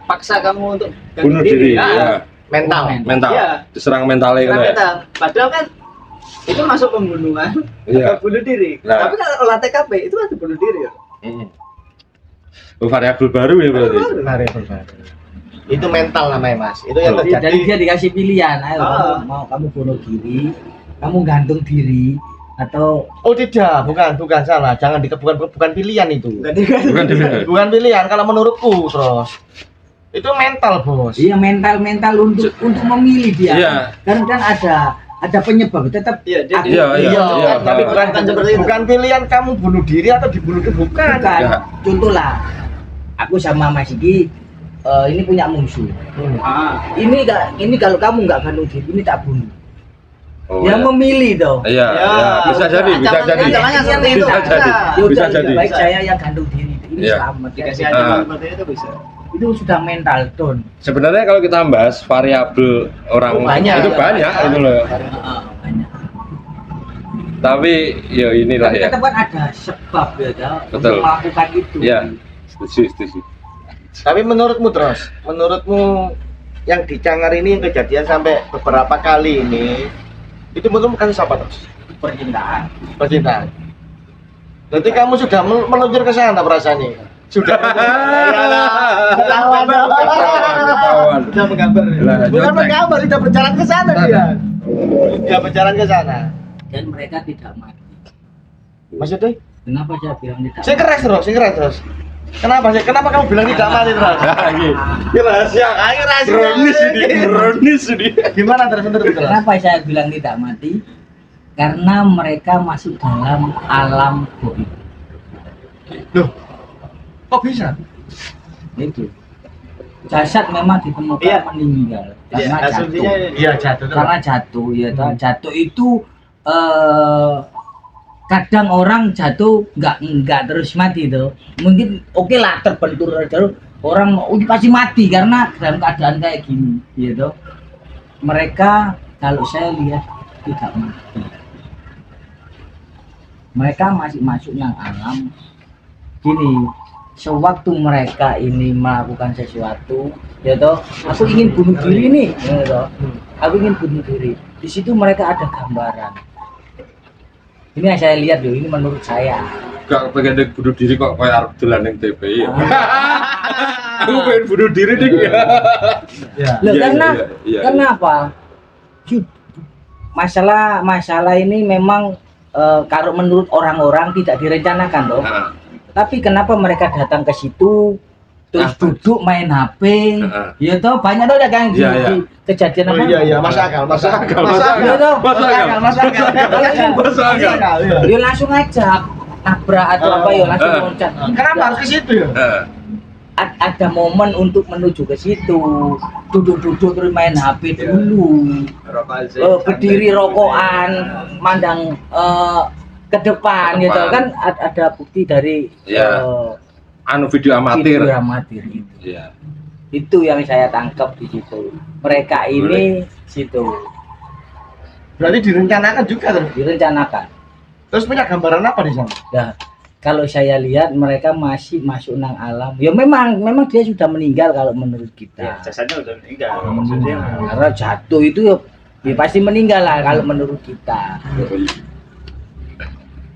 [SPEAKER 2] paksa kamu untuk gantung
[SPEAKER 1] bunuh diri,
[SPEAKER 2] Ah,
[SPEAKER 1] ya.
[SPEAKER 3] Mental.
[SPEAKER 1] Mental,
[SPEAKER 2] Iya.
[SPEAKER 1] diserang mentalnya
[SPEAKER 2] karena
[SPEAKER 1] kan ya.
[SPEAKER 2] mental. Padahal kan itu masuk pembunuhan,
[SPEAKER 1] Iya.
[SPEAKER 2] bunuh diri.
[SPEAKER 1] Nah.
[SPEAKER 2] Tapi kalau olah TKP itu kan bunuh diri ya.
[SPEAKER 1] Oh, variabel baru ya berarti.
[SPEAKER 3] Variabel baru. Itu mental namanya, Mas. Itu yang
[SPEAKER 4] Jadi
[SPEAKER 3] terjadi.
[SPEAKER 4] dia dikasih pilihan, ayo
[SPEAKER 2] Ah.
[SPEAKER 4] mau kamu bunuh diri, kamu gantung diri, atau
[SPEAKER 3] Oh tidak, bukan salah. Jangan bukan pilihan itu.
[SPEAKER 1] Bukan diri.
[SPEAKER 3] Bukan pilihan kalau menurutku, terus. Itu mental, Bos.
[SPEAKER 4] iya mental untuk memilih dia.
[SPEAKER 1] Iya.
[SPEAKER 4] Kan ada penyebab tetap.
[SPEAKER 2] Iya, jadi
[SPEAKER 1] Iya, iya.
[SPEAKER 3] Tapi bukan
[SPEAKER 2] seperti itu.
[SPEAKER 3] bukan pilihan kamu bunuh diri atau dibunuh diri, bukan.
[SPEAKER 4] Bukan.
[SPEAKER 1] Enggak.
[SPEAKER 4] Contoh lah, aku sama Mas Iki ini punya musuh. Ini kalau kamu nggak gantung diri, ini tak bunuh.
[SPEAKER 1] Oh,
[SPEAKER 4] Dia
[SPEAKER 1] ya.
[SPEAKER 4] memilih dong.
[SPEAKER 1] Iya,
[SPEAKER 2] Ya,
[SPEAKER 1] iya, bisa jadi, bisa
[SPEAKER 2] ancaman-
[SPEAKER 1] jadi.
[SPEAKER 2] ancamannya seperti itu.
[SPEAKER 1] Bisa jadi,
[SPEAKER 2] Nah,
[SPEAKER 4] Ya
[SPEAKER 1] bisa
[SPEAKER 4] udah,
[SPEAKER 1] jadi.
[SPEAKER 4] baik saya yang gantung diri, ini
[SPEAKER 1] Iya.
[SPEAKER 4] selamat.
[SPEAKER 2] dikasih
[SPEAKER 4] Ya.
[SPEAKER 2] ancaman
[SPEAKER 1] Ah.
[SPEAKER 2] seperti itu bisa.
[SPEAKER 4] Itu sudah mental down.
[SPEAKER 1] Sebenarnya kalau kita bahas variabel orang
[SPEAKER 3] Oh, banyak.
[SPEAKER 1] itu banyak itu loh.
[SPEAKER 4] Banyak.
[SPEAKER 1] Tapi ya inilah
[SPEAKER 4] Tapi
[SPEAKER 1] ya.
[SPEAKER 4] tetap kan ada sebab ya toh,
[SPEAKER 1] Betul.
[SPEAKER 4] untuk melakukan itu.
[SPEAKER 1] Iya, setuju.
[SPEAKER 3] Tapi menurutmu terus, menurutmu yang di Cangar ini yang kejadian sampai beberapa kali ini, itu menurutmu kasus apa terus?
[SPEAKER 4] Percintaan.
[SPEAKER 3] Percintaan. Berarti kamu sudah meluncur ke sana perasaannya? Sudah. Ketahuan.
[SPEAKER 1] Ketahuan.
[SPEAKER 2] Sudah menggambar.
[SPEAKER 1] Lah,
[SPEAKER 3] Bukan
[SPEAKER 1] nyontek.
[SPEAKER 3] menggambar, sudah berjalan ke sana dia. Dia berjalan ke sana.
[SPEAKER 4] Dan mereka tidak mati.
[SPEAKER 3] Maksudnya?
[SPEAKER 4] Kenapa saya bilang tidak
[SPEAKER 3] Saya keras terus. Kenapa sih? Kenapa kamu bilang tidak mati terus?
[SPEAKER 1] Ini rahasia.
[SPEAKER 3] Ayo rahasia.
[SPEAKER 1] Ironis ini.
[SPEAKER 3] Gimana terus menurut terus?
[SPEAKER 4] Kenapa saya bilang tidak mati? Karena mereka masuk dalam alam goib.
[SPEAKER 3] Loh, kok bisa?
[SPEAKER 4] Itu. Jasad memang ditemukan
[SPEAKER 2] Iya.
[SPEAKER 4] meninggal
[SPEAKER 2] Iya,
[SPEAKER 4] karena
[SPEAKER 2] asumsinya
[SPEAKER 4] jatuh.
[SPEAKER 3] Iya jatuh terus.
[SPEAKER 4] Karena jatuh ya toh. Jatuh itu kadang orang jatuh nggak terus mati tuh. Mungkin oke lah terbentur terus orang pasti mati karena dalam keadaan kayak gini gitu. Mereka kalau saya lihat tidak mati. mereka masih masuk yang alam. Gini, sewaktu mereka ini melakukan sesuatu, ya toh, aku ingin bunuh diri nih, ya toh, aku ingin bunuh diri. Di situ mereka ada gambaran. Ini yang saya lihat loh, ini menurut saya.
[SPEAKER 1] Gak pengen bunuh diri kok kayak arep dolan ning TPI. Aku pengen bunuh diri nih.
[SPEAKER 3] Ya.
[SPEAKER 4] Loh,
[SPEAKER 1] Iya,
[SPEAKER 4] karena
[SPEAKER 1] iya.
[SPEAKER 4] kenapa? Masalah ini memang kalau menurut orang-orang tidak direncanakan toh.
[SPEAKER 1] Nah,
[SPEAKER 4] Tapi kenapa mereka datang ke situ terus duduk main HP? Ya toh banyak toh ya kan
[SPEAKER 1] Iya, iya.
[SPEAKER 4] di kejadian
[SPEAKER 3] Oh
[SPEAKER 4] apa?
[SPEAKER 3] iya, masuk akal.
[SPEAKER 4] Iya toh,
[SPEAKER 1] Masuk akal.
[SPEAKER 3] Masuk akal.
[SPEAKER 4] Dia langsung ngajak nabrak atau apa ya langsung loncat.
[SPEAKER 3] Kenapa harus ke situ ya?
[SPEAKER 4] Ada momen untuk menuju ke situ, duduk-duduk terus main HP dulu, berdiri rokokan, mandang ke depan gitu kan ada bukti dari
[SPEAKER 1] Ya. Video amatir.
[SPEAKER 4] video amatir itu.
[SPEAKER 1] Iya.
[SPEAKER 4] Itu yang saya tangkap di situ. Mereka ini situ
[SPEAKER 3] Berarti direncanakan juga tuh.
[SPEAKER 4] direncanakan.
[SPEAKER 3] Terus punya gambaran apa di sana?
[SPEAKER 4] Nah, kalau saya lihat mereka masih masuk nang alam. Ya memang dia sudah meninggal kalau menurut kita.
[SPEAKER 2] Jasadnya udah meninggal maksudnya.
[SPEAKER 4] Karena jatuh itu ya pasti meninggal lah kalau menurut kita.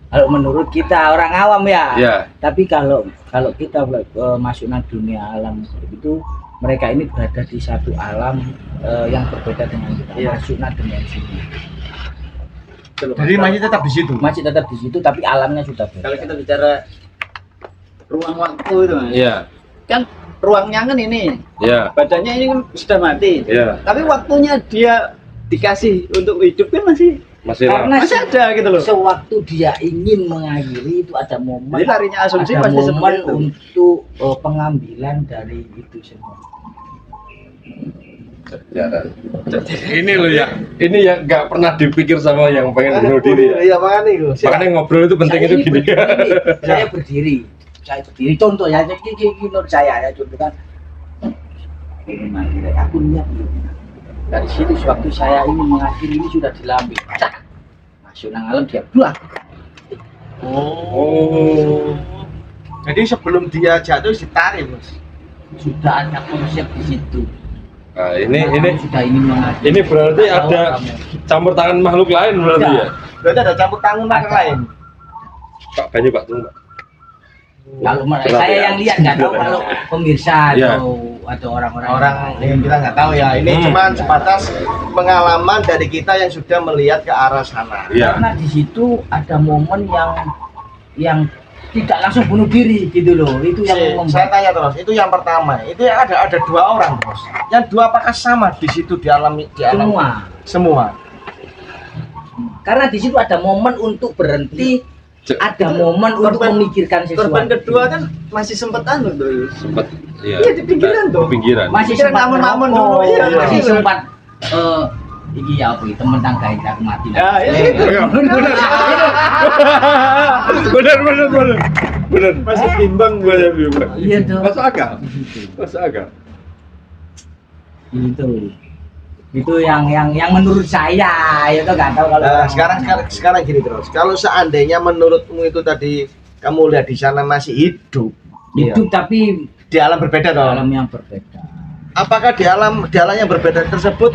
[SPEAKER 4] Kalau menurut kita orang awam ya.
[SPEAKER 1] Iya.
[SPEAKER 4] Tapi kalau kita masuk nang dunia alam itu mereka ini berada di satu alam yang berbeda dengan kita.
[SPEAKER 2] Iya.
[SPEAKER 4] Masuk nang dimensi.
[SPEAKER 3] Jadi masih tetap di situ.
[SPEAKER 4] Masih tetap di situ tapi alamnya sudah beda.
[SPEAKER 2] Kalau kita bicara ruang waktu itu Mas.
[SPEAKER 1] Iya.
[SPEAKER 2] Kan ruangnya kan ini,
[SPEAKER 1] Iya.
[SPEAKER 2] badannya ini kan sudah mati.
[SPEAKER 1] Iya.
[SPEAKER 2] Tapi waktunya dia dikasih untuk hidup kan masih
[SPEAKER 1] Masih
[SPEAKER 4] Karena
[SPEAKER 2] masih ada gitu loh.
[SPEAKER 4] sewaktu dia ingin mengakhiri itu ada momen.
[SPEAKER 2] Jadi larinya asumsi
[SPEAKER 4] ada
[SPEAKER 2] pasti seperti
[SPEAKER 4] momen
[SPEAKER 2] itu.
[SPEAKER 4] untuk pengambilan dari itu semua.
[SPEAKER 1] Ini loh ya, ini ya nggak pernah dipikir sama yang pengen bunuh diri ya.
[SPEAKER 3] Iya, makanya itu.
[SPEAKER 1] Makanya ngobrol itu penting
[SPEAKER 4] Saya
[SPEAKER 1] itu
[SPEAKER 4] ini
[SPEAKER 1] gini.
[SPEAKER 4] berdiri, saya berdiri. Contoh ya, jadi menurut saya ya contoh kan. Aku lihat dari situ sewaktu saya ini mengakhiri ini sudah dilambi. Masuk nang alam dia buang.
[SPEAKER 1] Oh.
[SPEAKER 3] Jadi sebelum dia jatuh ditarik, Mas.
[SPEAKER 4] Sudah ada konsep di situ.
[SPEAKER 1] Nah, ini
[SPEAKER 4] sudah ingin mengakhiri.
[SPEAKER 1] ini berarti ada campur tangan makhluk lain berarti ya.
[SPEAKER 3] Berarti ada campur tangan makhluk lain.
[SPEAKER 1] Pak banyak Pak tunggu. Pak.
[SPEAKER 4] Kalau
[SPEAKER 1] Kenapa
[SPEAKER 4] saya
[SPEAKER 1] ya?
[SPEAKER 4] yang lihat nggak tahu kalau pemirsa
[SPEAKER 1] Iya.
[SPEAKER 4] atau orang-orang
[SPEAKER 3] Orang yang kita nggak tahu ya. Ini cuman sebatas pengalaman dari kita yang sudah melihat ke arah sana.
[SPEAKER 1] Iya.
[SPEAKER 4] Karena di situ ada momen yang tidak langsung bunuh diri gitu loh. Itu yang
[SPEAKER 3] Saya tanya terus, itu yang pertama. Itu yang ada dua orang, Bos. Yang dua apakah sama di situ di alam semua?
[SPEAKER 4] Karena di situ ada momen untuk berhenti, ada momen untuk memikirkan sesuatu.
[SPEAKER 2] Korban kedua kan masih sempat anu tuh.
[SPEAKER 1] Sempat iya.
[SPEAKER 2] Iya, di pinggiran tuh.
[SPEAKER 1] Di pinggiran.
[SPEAKER 4] Masih
[SPEAKER 2] Pikiran
[SPEAKER 4] sempat
[SPEAKER 2] aman-aman
[SPEAKER 4] merokok,
[SPEAKER 2] dulu, iya.
[SPEAKER 4] masih
[SPEAKER 2] Iya.
[SPEAKER 4] sempat iki ya apa itu temen tangga aku mati.
[SPEAKER 2] Ya, iya.
[SPEAKER 1] Benar.
[SPEAKER 2] Masih bimbang gue.
[SPEAKER 4] Iya tuh.
[SPEAKER 1] Masuk akal. Masuk akal.
[SPEAKER 4] Itu yang menurut saya itu nggak tahu kalau
[SPEAKER 3] Nah, sekarang gini terus. Kalau seandainya menurutmu itu tadi kamu lihat di sana masih hidup,
[SPEAKER 4] hidup tapi
[SPEAKER 3] di alam berbeda toh.
[SPEAKER 4] alam yang berbeda.
[SPEAKER 3] Apakah di alam yang berbeda tersebut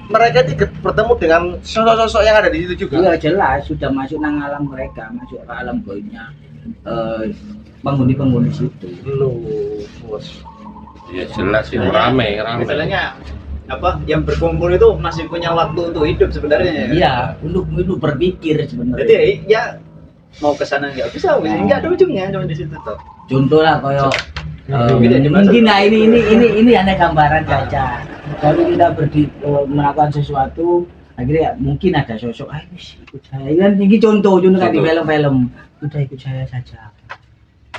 [SPEAKER 3] mereka itu bertemu dengan sosok-sosok yang ada di situ juga?
[SPEAKER 4] Iya jelas sudah masuk nang alam mereka, masuk ke alam goibnya penghuni-penghuni situ.
[SPEAKER 3] Loh, Bos.
[SPEAKER 1] Iya jelas sih rame.
[SPEAKER 2] Misalnya apa yang berkumpul itu masih punya waktu untuk hidup sebenarnya ya.
[SPEAKER 4] Iya, untuk berpikir sebenarnya.
[SPEAKER 2] Jadi ya mau ke sana nggak bisa, nggak ada ujungnya cuma di situ tuh.
[SPEAKER 4] Contoh lah kayak
[SPEAKER 2] Tidak
[SPEAKER 4] mungkin nah ini hanya gambaran saja. Kalau kita melakukan sesuatu akhirnya mungkin ada sosok ikut saya kan ini contoh kan di film-film udah ikut saya saja.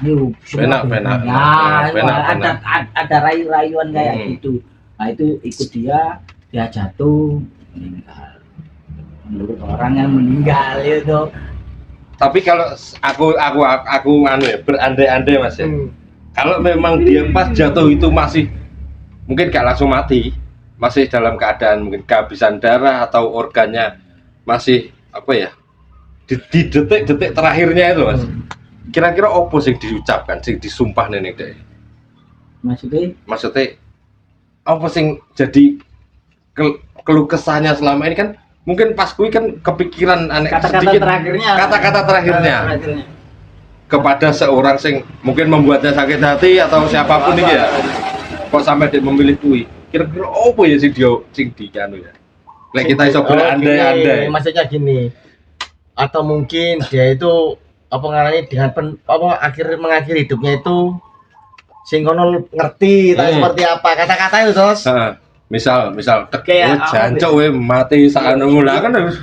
[SPEAKER 4] Yuk,
[SPEAKER 1] Penak.
[SPEAKER 4] ada rayu-rayuan kayak gitu. Nah itu ikut dia jatuh meninggal. Menurut orang yang meninggal itu.
[SPEAKER 1] Tapi kalau aku anu ya berandai-andai Mas ya. Kalau memang dia pas jatuh itu masih mungkin gak langsung mati, masih dalam keadaan mungkin kehabisan darah atau organnya masih apa ya di detik-detik terakhirnya itu Mas. Kira-kira apa sing diucapkan, sing disumpah nenek dek? Maksudnya apa sing jadi keluh kesahnya selama ini kan mungkin pas kui kan kepikiran aneh sedikit kata-kata terakhirnya kepada seorang sing mungkin membuatnya sakit hati atau siapapun ini ya. Kok sampai dia memilih kui? Kira-kira apa ya sing dia sing dianu ya? Lek kita iso berandai-andai.
[SPEAKER 3] Maksudnya gini. Atau mungkin dia itu apa ngarani dengan mengakhiri hidupnya itu sing kono ngerti seperti apa kata-kata itu terus.
[SPEAKER 1] Misal
[SPEAKER 2] Kayak
[SPEAKER 1] jancuk we mati sakanu lah kan harus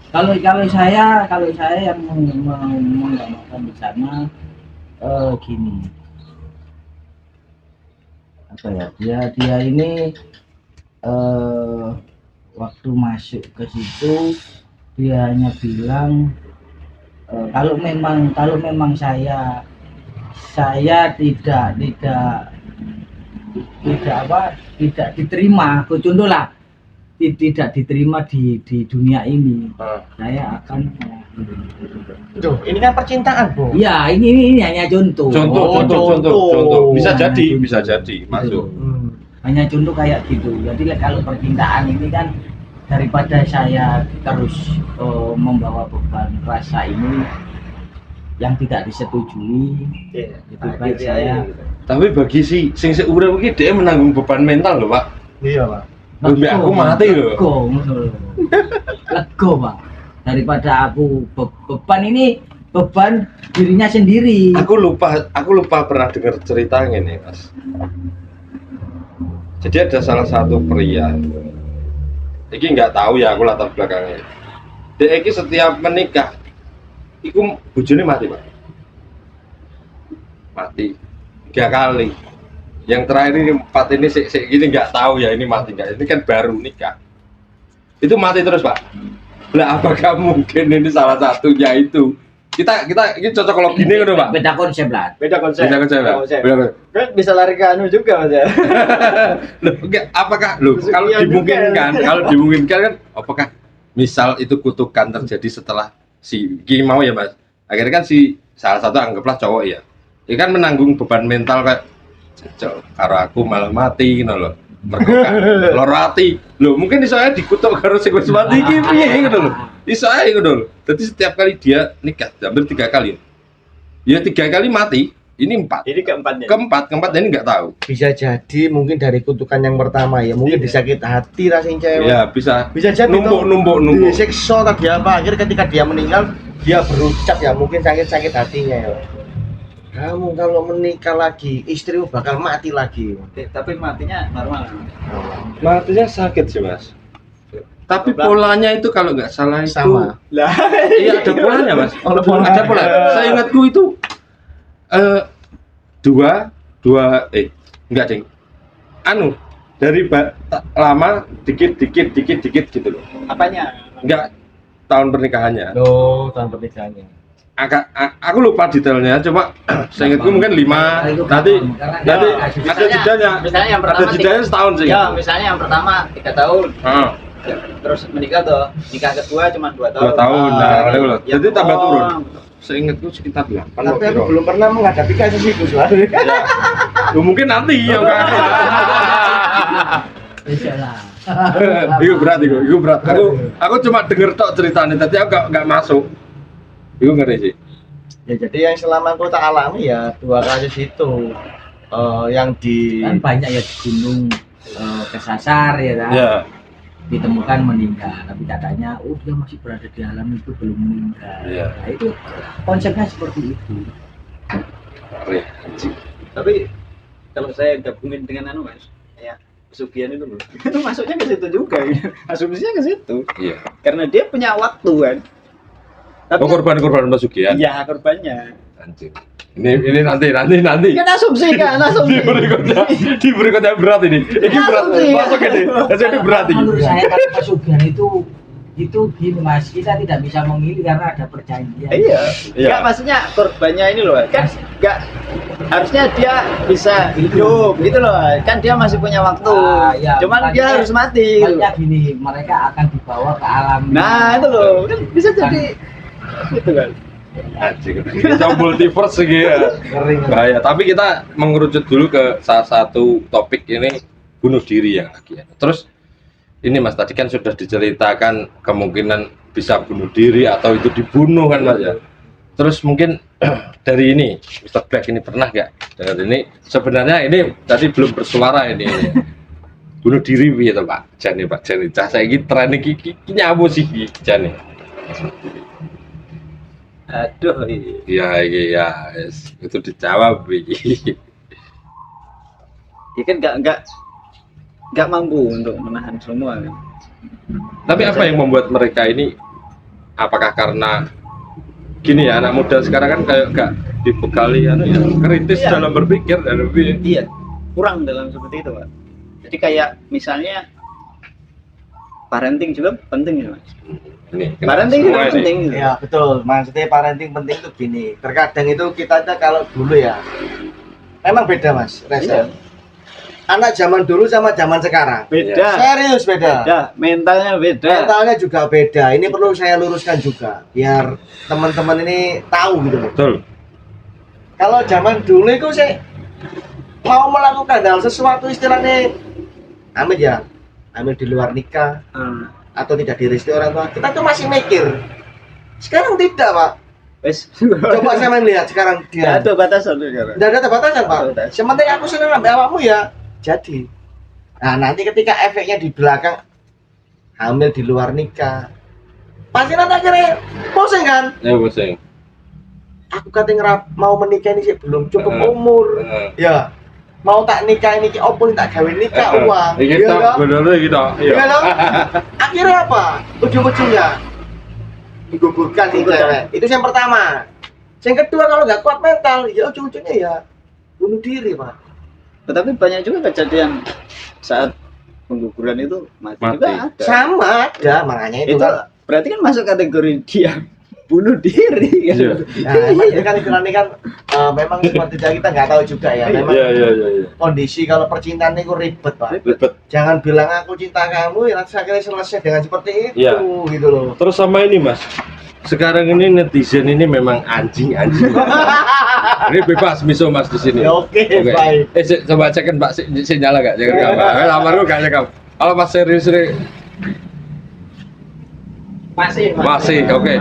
[SPEAKER 4] kalau saya yang menggambarkan di sana gini apa ya dia ini waktu masuk ke situ dia hanya bilang kalau memang saya tidak diterima, contoh lah tidak diterima di dunia ini, saya akan
[SPEAKER 3] Duh, ini kan percintaan, Bu.
[SPEAKER 4] ya ini hanya contoh.
[SPEAKER 1] Bisa jadi masuk.
[SPEAKER 4] Hanya contoh kayak gitu. Jadi kalau percintaan ini kan daripada saya terus membawa beban rasa ini yang tidak disetujui, itu baik saya.
[SPEAKER 1] Tapi bagi si sing seurep iki dia menanggung beban mental loh, Pak.
[SPEAKER 3] Iya, Pak.
[SPEAKER 1] Lebih aku mati loh.
[SPEAKER 4] Lego, Pak. Daripada aku beban ini beban dirinya sendiri.
[SPEAKER 1] Aku lupa pernah dengar cerita ini, Mas. Jadi ada salah satu pria. Iki nggak tahu ya aku latar belakangnya. Dia iki setiap menikah, iku bojone mati, Pak. Mati 3 kali. Yang terakhir ini 4 ini gini nggak tahu ya ini mati nggak. Ini kan baru nikah. Itu mati terus, Pak. Lah apakah mungkin ini salah satunya itu? Kita ini cocok gini kan, Pak?
[SPEAKER 4] Beda konsep lah.
[SPEAKER 2] Beda konsep.
[SPEAKER 1] Benar.
[SPEAKER 2] Kan bisa lari ke anu juga, Mas ya.
[SPEAKER 1] Loh, apakah kalau dimungkinkan kan apakah misal itu kutukan terjadi setelah si gini mau ya, Mas? Akhirnya kan si salah satu anggaplah cowok ya. Dia kan menanggung beban mental kayak jajal karo aku malah mati ngono lho. Mergo loro ati. Lho, mungkin iso ae dikutuk karo sing wis mati iki piye ngono lho. Iso ae ngono lho. Dadi setiap kali dia nikah hampir 3 kali. Ya 3 kali mati, ini 4.
[SPEAKER 2] Ini keempatnya.
[SPEAKER 1] Keempat ini nggak tahu.
[SPEAKER 3] Bisa jadi mungkin dari kutukan yang pertama ya, mungkin disakit hati rasanya cewek.
[SPEAKER 1] Ya, bisa
[SPEAKER 3] Jadi
[SPEAKER 1] numpuk.
[SPEAKER 3] disiksa atau dia apa, akhirnya ketika dia meninggal dia berucap ya mungkin sakit hatinya ya. Kamu kalau menikah lagi, istrimu bakal mati lagi.
[SPEAKER 2] Tapi matinya normal.
[SPEAKER 1] Matinya sakit sih, Mas. Tapi polanya itu kalau nggak salah itu
[SPEAKER 3] Sama.
[SPEAKER 2] Lah,
[SPEAKER 1] iya ada polanya, Mas.
[SPEAKER 3] Ada pola.
[SPEAKER 1] Ada pola. Saya ingatku itu enggak ding. Anu dari lama dikit gitu loh.
[SPEAKER 2] apanya?
[SPEAKER 1] Enggak tahun pernikahannya.
[SPEAKER 3] Loh, tahun pernikahannya.
[SPEAKER 1] Aku lupa detailnya, coba saya ingatku mungkin 5 nanti ada jedanya.
[SPEAKER 2] Misalnya yang pertama
[SPEAKER 1] Ada jedanya setahun sih.
[SPEAKER 2] Ya, misalnya yang pertama 3 tahun. Terus menikah tuh, nikah kedua cuma 2 tahun.
[SPEAKER 1] 2 tahun, nah, loh.
[SPEAKER 2] Ya,
[SPEAKER 1] Jadi tambah
[SPEAKER 2] oh.
[SPEAKER 1] turun. Saya ingatku sekitar 8.
[SPEAKER 3] Tapi aku belum pernah menghadapi kasus itu soalnya.
[SPEAKER 1] Lu mungkin nanti ya kan.
[SPEAKER 4] Insyaallah.
[SPEAKER 1] Itu berat. Aku cuma denger tok ceritanya, tadi aku enggak masuk. Itu ngeri sih.
[SPEAKER 3] Ya jadi yang selama aku tak alami ya 2 kasus itu yang di
[SPEAKER 4] Kan banyak ya di gunung kesasar ya kan.
[SPEAKER 1] Ya.
[SPEAKER 4] Ditemukan meninggal, tapi katanya dia masih berada di alam itu belum meninggal.
[SPEAKER 1] Iya.
[SPEAKER 4] Nah, itu konsepnya seperti itu.
[SPEAKER 1] Ngeri, anjing.
[SPEAKER 2] Tapi kalau saya gabungin dengan anu, Mas, ya pesugihan itu loh. Itu masuknya ke situ juga gitu. Asumsinya ke situ.
[SPEAKER 1] Iya.
[SPEAKER 2] Karena dia punya waktu kan. Tapi
[SPEAKER 1] korban pesugihan.
[SPEAKER 2] iya, korbannya.
[SPEAKER 1] Anjing. Ini nanti.
[SPEAKER 2] Kan asumsi kan, asumsi.
[SPEAKER 1] Di berikutnya berat ini. Ini berat. Masuk ini. Jadi berat ini.
[SPEAKER 4] Menurut saya kalau pesugihan itu Itu gini Mas, kita tidak bisa memilih karena ada perjanjian.
[SPEAKER 2] Iya.
[SPEAKER 1] Iya.
[SPEAKER 2] Enggak, maksudnya korbannya ini loh kan enggak harusnya dia bisa hidup gitu loh. Kan dia masih punya waktu.
[SPEAKER 4] Ya,
[SPEAKER 2] Cuman
[SPEAKER 4] makanya-
[SPEAKER 2] dia harus mati gitu.
[SPEAKER 4] Makanya gini, mereka akan dibawa ke alam.
[SPEAKER 2] Nah, itu loh. Kan bisa jadi gitu kan.
[SPEAKER 1] Anjing, kita multiverse gitu ya. Bahaya. Tapi kita mengerucut dulu ke salah satu topik ini, bunuh diri yang lagi. Terus ini Mas tadi kan sudah diceritakan kemungkinan bisa bunuh diri atau itu dibunuh kan Mas ya. Terus mungkin dari ini Mr. Black ini pernah nggak dengar ini? Sebenarnya ini tadi belum bersuara ini. Bunuh diri gitu Pak Jani, Pak Jani. Saya ini tren ini nyabu sih Jani.
[SPEAKER 2] Aduh,
[SPEAKER 1] Iya, iya, yes. Itu dijawab iki.
[SPEAKER 2] ya kan enggak mampu untuk menahan semua kan.
[SPEAKER 1] Tapi apa yang membuat mereka ini? Apakah karena gini ya, anak muda sekarang kan kayak gak dibekali ya, kritis
[SPEAKER 2] Iya.
[SPEAKER 1] dalam berpikir dan lebih.
[SPEAKER 2] Iya, kurang dalam seperti itu, Pak. Jadi kayak misalnya parenting juga penting ya, Mas.
[SPEAKER 1] Ini
[SPEAKER 2] Parenting
[SPEAKER 1] semua
[SPEAKER 2] juga
[SPEAKER 1] ini.
[SPEAKER 2] penting.
[SPEAKER 3] Ya betul, maksudnya parenting penting itu gini. Terkadang itu kita aja kalau dulu ya, memang beda Mas, Reza.
[SPEAKER 2] Iya.
[SPEAKER 3] Anak zaman dulu sama zaman sekarang.
[SPEAKER 2] Beda.
[SPEAKER 3] Serius beda.
[SPEAKER 2] Beda, mentalnya beda.
[SPEAKER 3] Mentalnya juga beda. Ini perlu saya luruskan juga, biar teman-teman ini tahu gitu loh.
[SPEAKER 1] Betul.
[SPEAKER 3] Kalau zaman dulu itu saya mau melakukan hal sesuatu istilahnya, ambil ya, ambil di luar nikah
[SPEAKER 2] Hmm.
[SPEAKER 3] atau tidak direstui orang tua, kita tuh masih mikir. Sekarang tidak Pak.
[SPEAKER 2] Wes.
[SPEAKER 3] Coba saya main lihat sekarang dia.
[SPEAKER 2] Nggak ada batasan tuh sekarang.
[SPEAKER 3] Tidak ada batasan Pak.
[SPEAKER 2] Nggak ada batasan.
[SPEAKER 3] Sementing aku senang ambil awakmu ya, jadi. Nah nanti ketika efeknya di belakang, hamil di luar nikah, pasti nanti akhirnya pusing kan?
[SPEAKER 1] Ya pusing.
[SPEAKER 3] Aku katanya mau menikah ini sih belum cukup
[SPEAKER 1] Heeh.
[SPEAKER 3] umur. Ya, mau tak nikah ini opun tak gawe nikah uang.
[SPEAKER 1] Ini
[SPEAKER 3] Iya
[SPEAKER 1] kita
[SPEAKER 3] kan?
[SPEAKER 1] bener gitu.
[SPEAKER 3] Iya kan? Akhirnya apa? Ujung-ujungnya digugurkan si cewek. Itu yang pertama. Yang kedua kalau nggak kuat mental, ya ujung-ujungnya ya bunuh diri Pak.
[SPEAKER 2] Tetapi banyak juga kejadian saat pengguguran itu mati
[SPEAKER 1] Mati.
[SPEAKER 2] juga ada.
[SPEAKER 3] Sama ada, makanya itu
[SPEAKER 2] Itu
[SPEAKER 3] kan.
[SPEAKER 2] berarti kan masuk kategori dia bunuh diri kan.
[SPEAKER 1] Iya.
[SPEAKER 3] Nah, itu kan istilahnya kan memang seperti kita nggak tahu juga ya. Memang
[SPEAKER 1] Iya, iya, iya, iya.
[SPEAKER 3] kondisi kalau percintaan itu ribet Pak.
[SPEAKER 1] Ribet.
[SPEAKER 3] Jangan bilang aku cinta kamu, ya nanti akhirnya selesai dengan seperti itu,
[SPEAKER 1] Iya.
[SPEAKER 3] gitu loh.
[SPEAKER 1] Terus sama ini Mas. Sekarang ini netizen ini memang anjing-anjing. Ini bebas miso Mas di sini.
[SPEAKER 3] Ya, oke, baik.
[SPEAKER 1] Coba cekin Pak, si nyala gak? Jangan gambar. Lamarku gak cekam. Kalau Mas serius ini masih oke.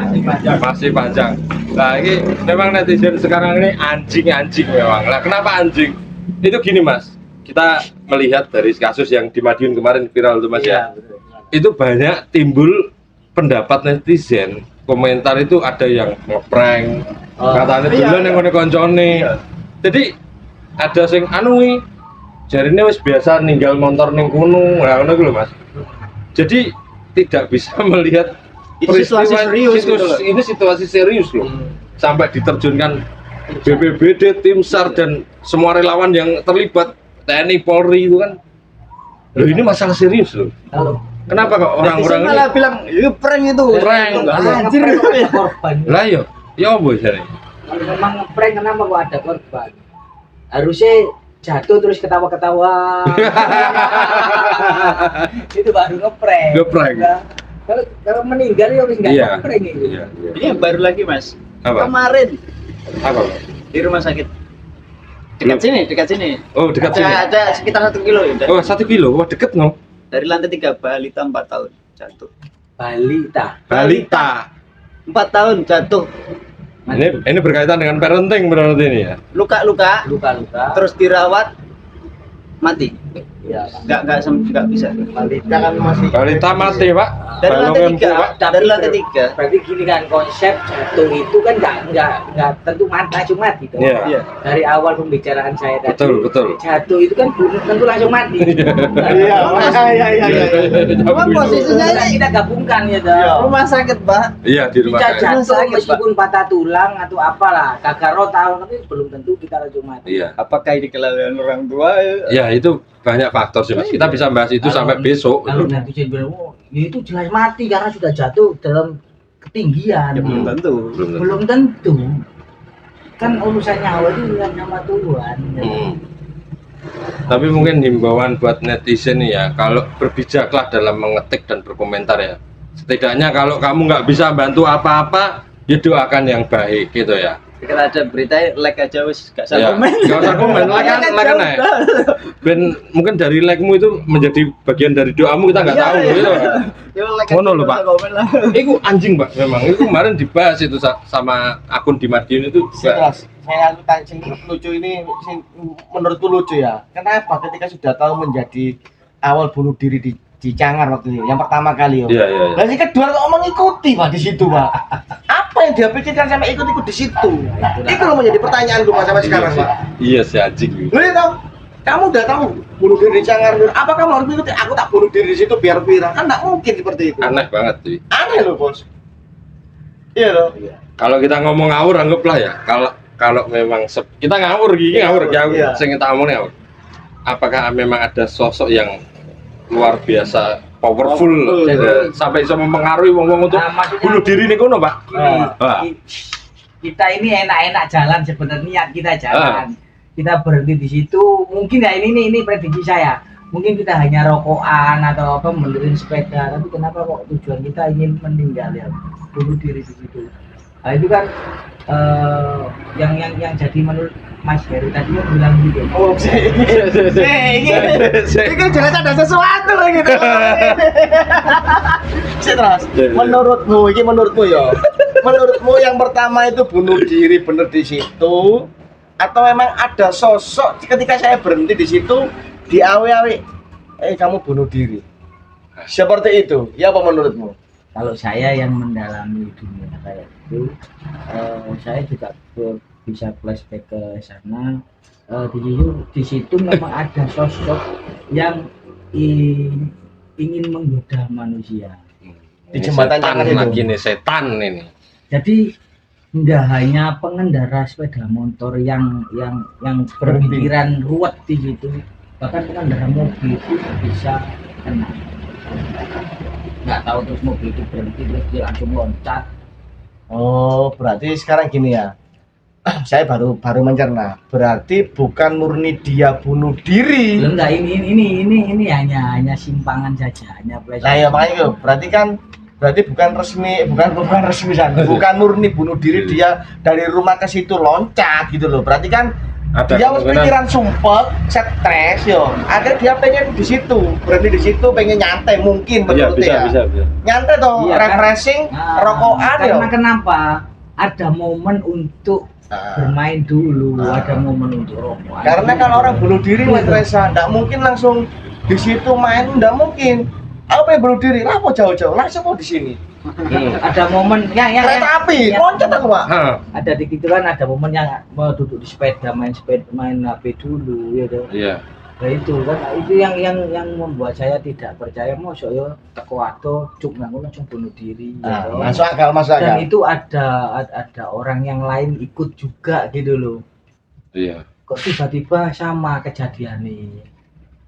[SPEAKER 1] Masih panjang. Nah, ini memang netizen sekarang ini anjing-anjing memang. Lah kenapa anjing? Itu gini Mas. Kita melihat dari kasus yang di Madiun kemarin viral tuh Mas ya.
[SPEAKER 3] betul.
[SPEAKER 1] Itu banyak timbul pendapat netizen, komentar itu ada yang ngeprank, katanya
[SPEAKER 2] iya,
[SPEAKER 1] duluan yang ngono koncone. Jadi ada sing anu wi, jarine wis biasa ninggal motor ning kono, lah ngono ku lho Mas. Jadi tidak bisa melihat
[SPEAKER 2] Itu situasi serius gitu loh.
[SPEAKER 1] ini situasi serius loh. Sampai diterjunkan BPBD, tim SAR dan semua relawan yang terlibat, TNI, Polri itu kan. Loh ini masalah serius loh.
[SPEAKER 4] Kalau
[SPEAKER 1] Kenapa kok orang-orang
[SPEAKER 2] malah
[SPEAKER 1] ini
[SPEAKER 2] bilang itu prank itu.
[SPEAKER 1] Prank.
[SPEAKER 2] Anjir.
[SPEAKER 4] korban.
[SPEAKER 1] lah yo, ya apa jare?
[SPEAKER 4] Kalau memang ngeprank kenapa kok ada korban? Harusnya jatuh terus ketawa-ketawa. Itu baru ngeprank.
[SPEAKER 1] Ngeprank.
[SPEAKER 4] Nah, kalau meninggal ya wis enggak
[SPEAKER 1] Iya.
[SPEAKER 4] ngeprank itu.
[SPEAKER 1] Iya, iya.
[SPEAKER 2] Ini baru lagi Mas.
[SPEAKER 1] Apa?
[SPEAKER 2] Kemarin
[SPEAKER 1] Apa?
[SPEAKER 2] di rumah sakit.
[SPEAKER 1] Belum.
[SPEAKER 2] Dekat sini.
[SPEAKER 1] Oh, dekat sini.
[SPEAKER 2] Ada sekitar 1 kilo ya.
[SPEAKER 1] Oh, 1 kilo. Wah, deket no.
[SPEAKER 2] Dari lantai 3 balita 4 tahun jatuh.
[SPEAKER 4] Balita.
[SPEAKER 1] Balita.
[SPEAKER 2] 4 tahun jatuh.
[SPEAKER 1] Ini berkaitan dengan parenting berarti ini ya.
[SPEAKER 2] Luka-luka
[SPEAKER 4] Luka-luka.
[SPEAKER 2] terus dirawat mati.
[SPEAKER 4] Ya.
[SPEAKER 2] Enggak bisa.
[SPEAKER 3] Balita kan masih
[SPEAKER 1] Balita mati, Pak.
[SPEAKER 2] Dari lantai
[SPEAKER 1] Balongan
[SPEAKER 2] 3,
[SPEAKER 1] Pak.
[SPEAKER 2] dari lantai 3.
[SPEAKER 4] Berarti gini kan konsep jatuh itu kan nggak tentu langsung mati gitu.
[SPEAKER 1] Iya.
[SPEAKER 2] Iya.
[SPEAKER 4] Dari awal pembicaraan saya tadi.
[SPEAKER 1] Betul, betul.
[SPEAKER 4] Jatuh itu kan belum tentu langsung mati.
[SPEAKER 3] Iya, iya.
[SPEAKER 2] Cuma posisinya
[SPEAKER 4] Nah,
[SPEAKER 2] ini
[SPEAKER 4] kita gabungkan ya,
[SPEAKER 3] Iya.
[SPEAKER 2] rumah sakit, Pak.
[SPEAKER 1] Iya, di rumah
[SPEAKER 4] Kita
[SPEAKER 1] sakit.
[SPEAKER 4] jatuh
[SPEAKER 2] sakit,
[SPEAKER 4] meskipun patah tulang atau apalah, gagal rotal tapi belum tentu kita langsung mati.
[SPEAKER 1] Iya.
[SPEAKER 2] Apakah ini kelalaian orang tua?
[SPEAKER 1] Ya, itu banyak faktor sih, Mas. Kita bisa bahas itu sampai besok.
[SPEAKER 4] Kalau netizen bilang, oh Ya itu jelas mati karena sudah jatuh dalam ketinggian.
[SPEAKER 2] Ya belum tentu.
[SPEAKER 4] Belum tentu. Kan urusan nyawa itu yang sama Tuhan. Ya.
[SPEAKER 1] Tapi mungkin himbauan buat netizen nih ya, kalau berbijaklah dalam mengetik dan berkomentar ya. Setidaknya kalau kamu nggak bisa bantu apa-apa, ya doakan yang baik gitu ya.
[SPEAKER 2] Kalau ada berita like aja wis gak usah
[SPEAKER 1] Ya,
[SPEAKER 2] komen.
[SPEAKER 1] nggak usah komen, like kan naik. Ben mungkin dari like-mu itu menjadi bagian dari doamu, kita nggak tahu gitu.
[SPEAKER 2] Yo like
[SPEAKER 1] Ngono lho, Pak.
[SPEAKER 2] komen lah.
[SPEAKER 1] Itu anjing Pak, memang itu kemarin dibahas itu sama akun di Madiun itu.
[SPEAKER 3] Jelas. Saya tanya sing lucu ini sing menurutku lucu ya. Kenapa ketika sudah tahu menjadi awal bunuh diri di Cangar waktu itu, yang pertama kali
[SPEAKER 1] Iya, iya.
[SPEAKER 3] Dan yang kedua kok mengikuti Pak di situ Pak. Apa yang dia pikirkan sampai ikut-ikut di situ? Itu loh menjadi pertanyaan gue sampai sekarang Pak.
[SPEAKER 1] Iya si anjing.
[SPEAKER 3] Lu tahu, kamu udah tahu bunuh diri di Cangar, apa kamu harus mengikuti? Aku tak bunuh diri di situ biar viral, kan nggak mungkin seperti itu.
[SPEAKER 1] Aneh banget sih.
[SPEAKER 3] Aneh loh bos. Iya loh.
[SPEAKER 1] Kalau kita ngomong ngawur anggaplah ya. Kalau memang kita ngawur gini
[SPEAKER 3] Iya,
[SPEAKER 1] ngawur
[SPEAKER 3] iya.
[SPEAKER 1] sing kita omong ngawur. Apakah memang ada sosok yang luar biasa powerful sampai bisa mempengaruhi wong-wong untuk
[SPEAKER 4] Nah, maksudnya-
[SPEAKER 1] bunuh diri nih kono, Pak?
[SPEAKER 4] Gini,
[SPEAKER 1] Ah.
[SPEAKER 4] kita ini enak-enak jalan sebenarnya niat kita jalan. Kita berhenti di situ, mungkin ya ini prediksi saya. Mungkin kita hanya rokokan atau apa menderin sepeda, tapi kenapa kok tujuan kita ingin meninggal ya, bunuh diri di situ. Nah, itu kan yang jadi menurut Mas Heri tadi kan bilang gitu.
[SPEAKER 3] Oh, ini jelas ada sesuatu gitu. Terus, menurutmu ya. Menurutmu yang pertama itu bunuh diri bener di situ atau memang ada sosok ketika saya berhenti di situ di awe-awe kamu bunuh diri. Seperti itu. Ya apa menurutmu?
[SPEAKER 4] Kalau saya yang mendalami dunia kayak itu, saya juga bisa flashback ke sana. Di situ memang ada sosok yang ingin menggoda manusia.
[SPEAKER 3] Di jembatan
[SPEAKER 1] setan
[SPEAKER 3] Cangar itu.
[SPEAKER 1] lagi nih, setan ini.
[SPEAKER 4] Jadi nggak hanya pengendara sepeda motor yang berpikiran ruwet di situ, bahkan pengendara mobil itu bisa kena. Nggak tahu terus mobil itu berhenti terus dia langsung loncat.
[SPEAKER 3] Oh, berarti sekarang gini ya. Saya baru mencerna. Berarti bukan murni dia bunuh diri.
[SPEAKER 4] Enggak, ini hanya simpangan saja, hanya
[SPEAKER 3] Nah, ya makanya itu. Berarti bukan resmi San. Bukan murni bunuh diri dia dari rumah ke situ loncat gitu loh. Berarti kan
[SPEAKER 1] Ada
[SPEAKER 3] dia harus
[SPEAKER 1] kemungkinan-
[SPEAKER 3] pikiran sumpek, stres yo. Akhirnya dia pengen di situ, berhenti di situ, pengen nyantai mungkin
[SPEAKER 1] Iya,
[SPEAKER 3] betul ya.
[SPEAKER 1] bisa.
[SPEAKER 3] Nyantai toh,
[SPEAKER 4] Iya,
[SPEAKER 3] refreshing, rokokan yo.
[SPEAKER 4] Karena kenapa? Ada momen untuk bermain dulu, ada momen untuk rokok.
[SPEAKER 3] Karena kalau orang bunuh diri Mas Reza, enggak mungkin langsung di situ main, enggak mungkin. Apa yang bunuh diri? Lah mau jauh-jauh, langsung mau di sini.
[SPEAKER 4] Ada momen
[SPEAKER 3] Kereta api, loncat aku, Pak.
[SPEAKER 4] ada di gitu kan, ada momen yang mau duduk di sepeda main HP dulu ya toh.
[SPEAKER 1] Iya.
[SPEAKER 4] Nah itu kan itu yang membuat saya tidak percaya mosok yo teko ato cuk nang langsung bunuh diri ya toh.
[SPEAKER 3] Masuk akal, masuk
[SPEAKER 4] Dan
[SPEAKER 3] akal.
[SPEAKER 4] itu ada orang yang lain ikut juga gitu loh.
[SPEAKER 1] Iya.
[SPEAKER 4] Kok tiba-tiba sama kejadian nih?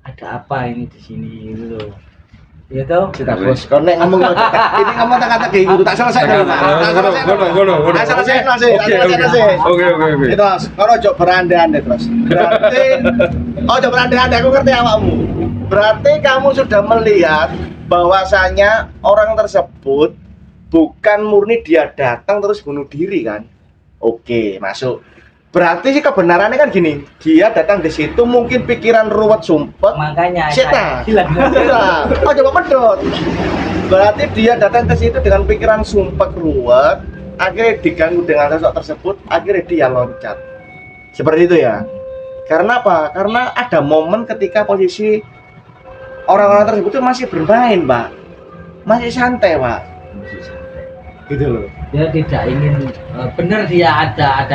[SPEAKER 4] Ada apa ini di sini gitu loh. Ya toh.
[SPEAKER 3] Kita bos, kau nek ngomong ini ngomong kata-kata kayak gitu, tak selesai dulu, Pak.
[SPEAKER 1] Gono.
[SPEAKER 3] Tak selesai, selesai.
[SPEAKER 1] Oke.
[SPEAKER 3] Itu kau ojo berandai-andai terus. Berarti ojo berandai-andai, aku ngerti awakmu. Berarti kamu sudah melihat bahwasanya orang tersebut bukan murni dia datang terus bunuh diri kan? Oke, masuk. Berarti sih kebenarannya kan gini, dia datang di situ mungkin pikiran ruwet sumpek.
[SPEAKER 4] Makanya
[SPEAKER 3] Seta.
[SPEAKER 4] gila.
[SPEAKER 3] Oh coba pedot. Berarti dia datang ke situ dengan pikiran sumpek ruwet, akhirnya diganggu dengan sosok tersebut, akhirnya dia loncat. Seperti itu ya. Karena apa? Karena ada momen ketika posisi orang-orang tersebut itu masih bermain, Pak. Masih santai, Pak. Gitu loh.
[SPEAKER 4] Dia tidak ingin benar dia ada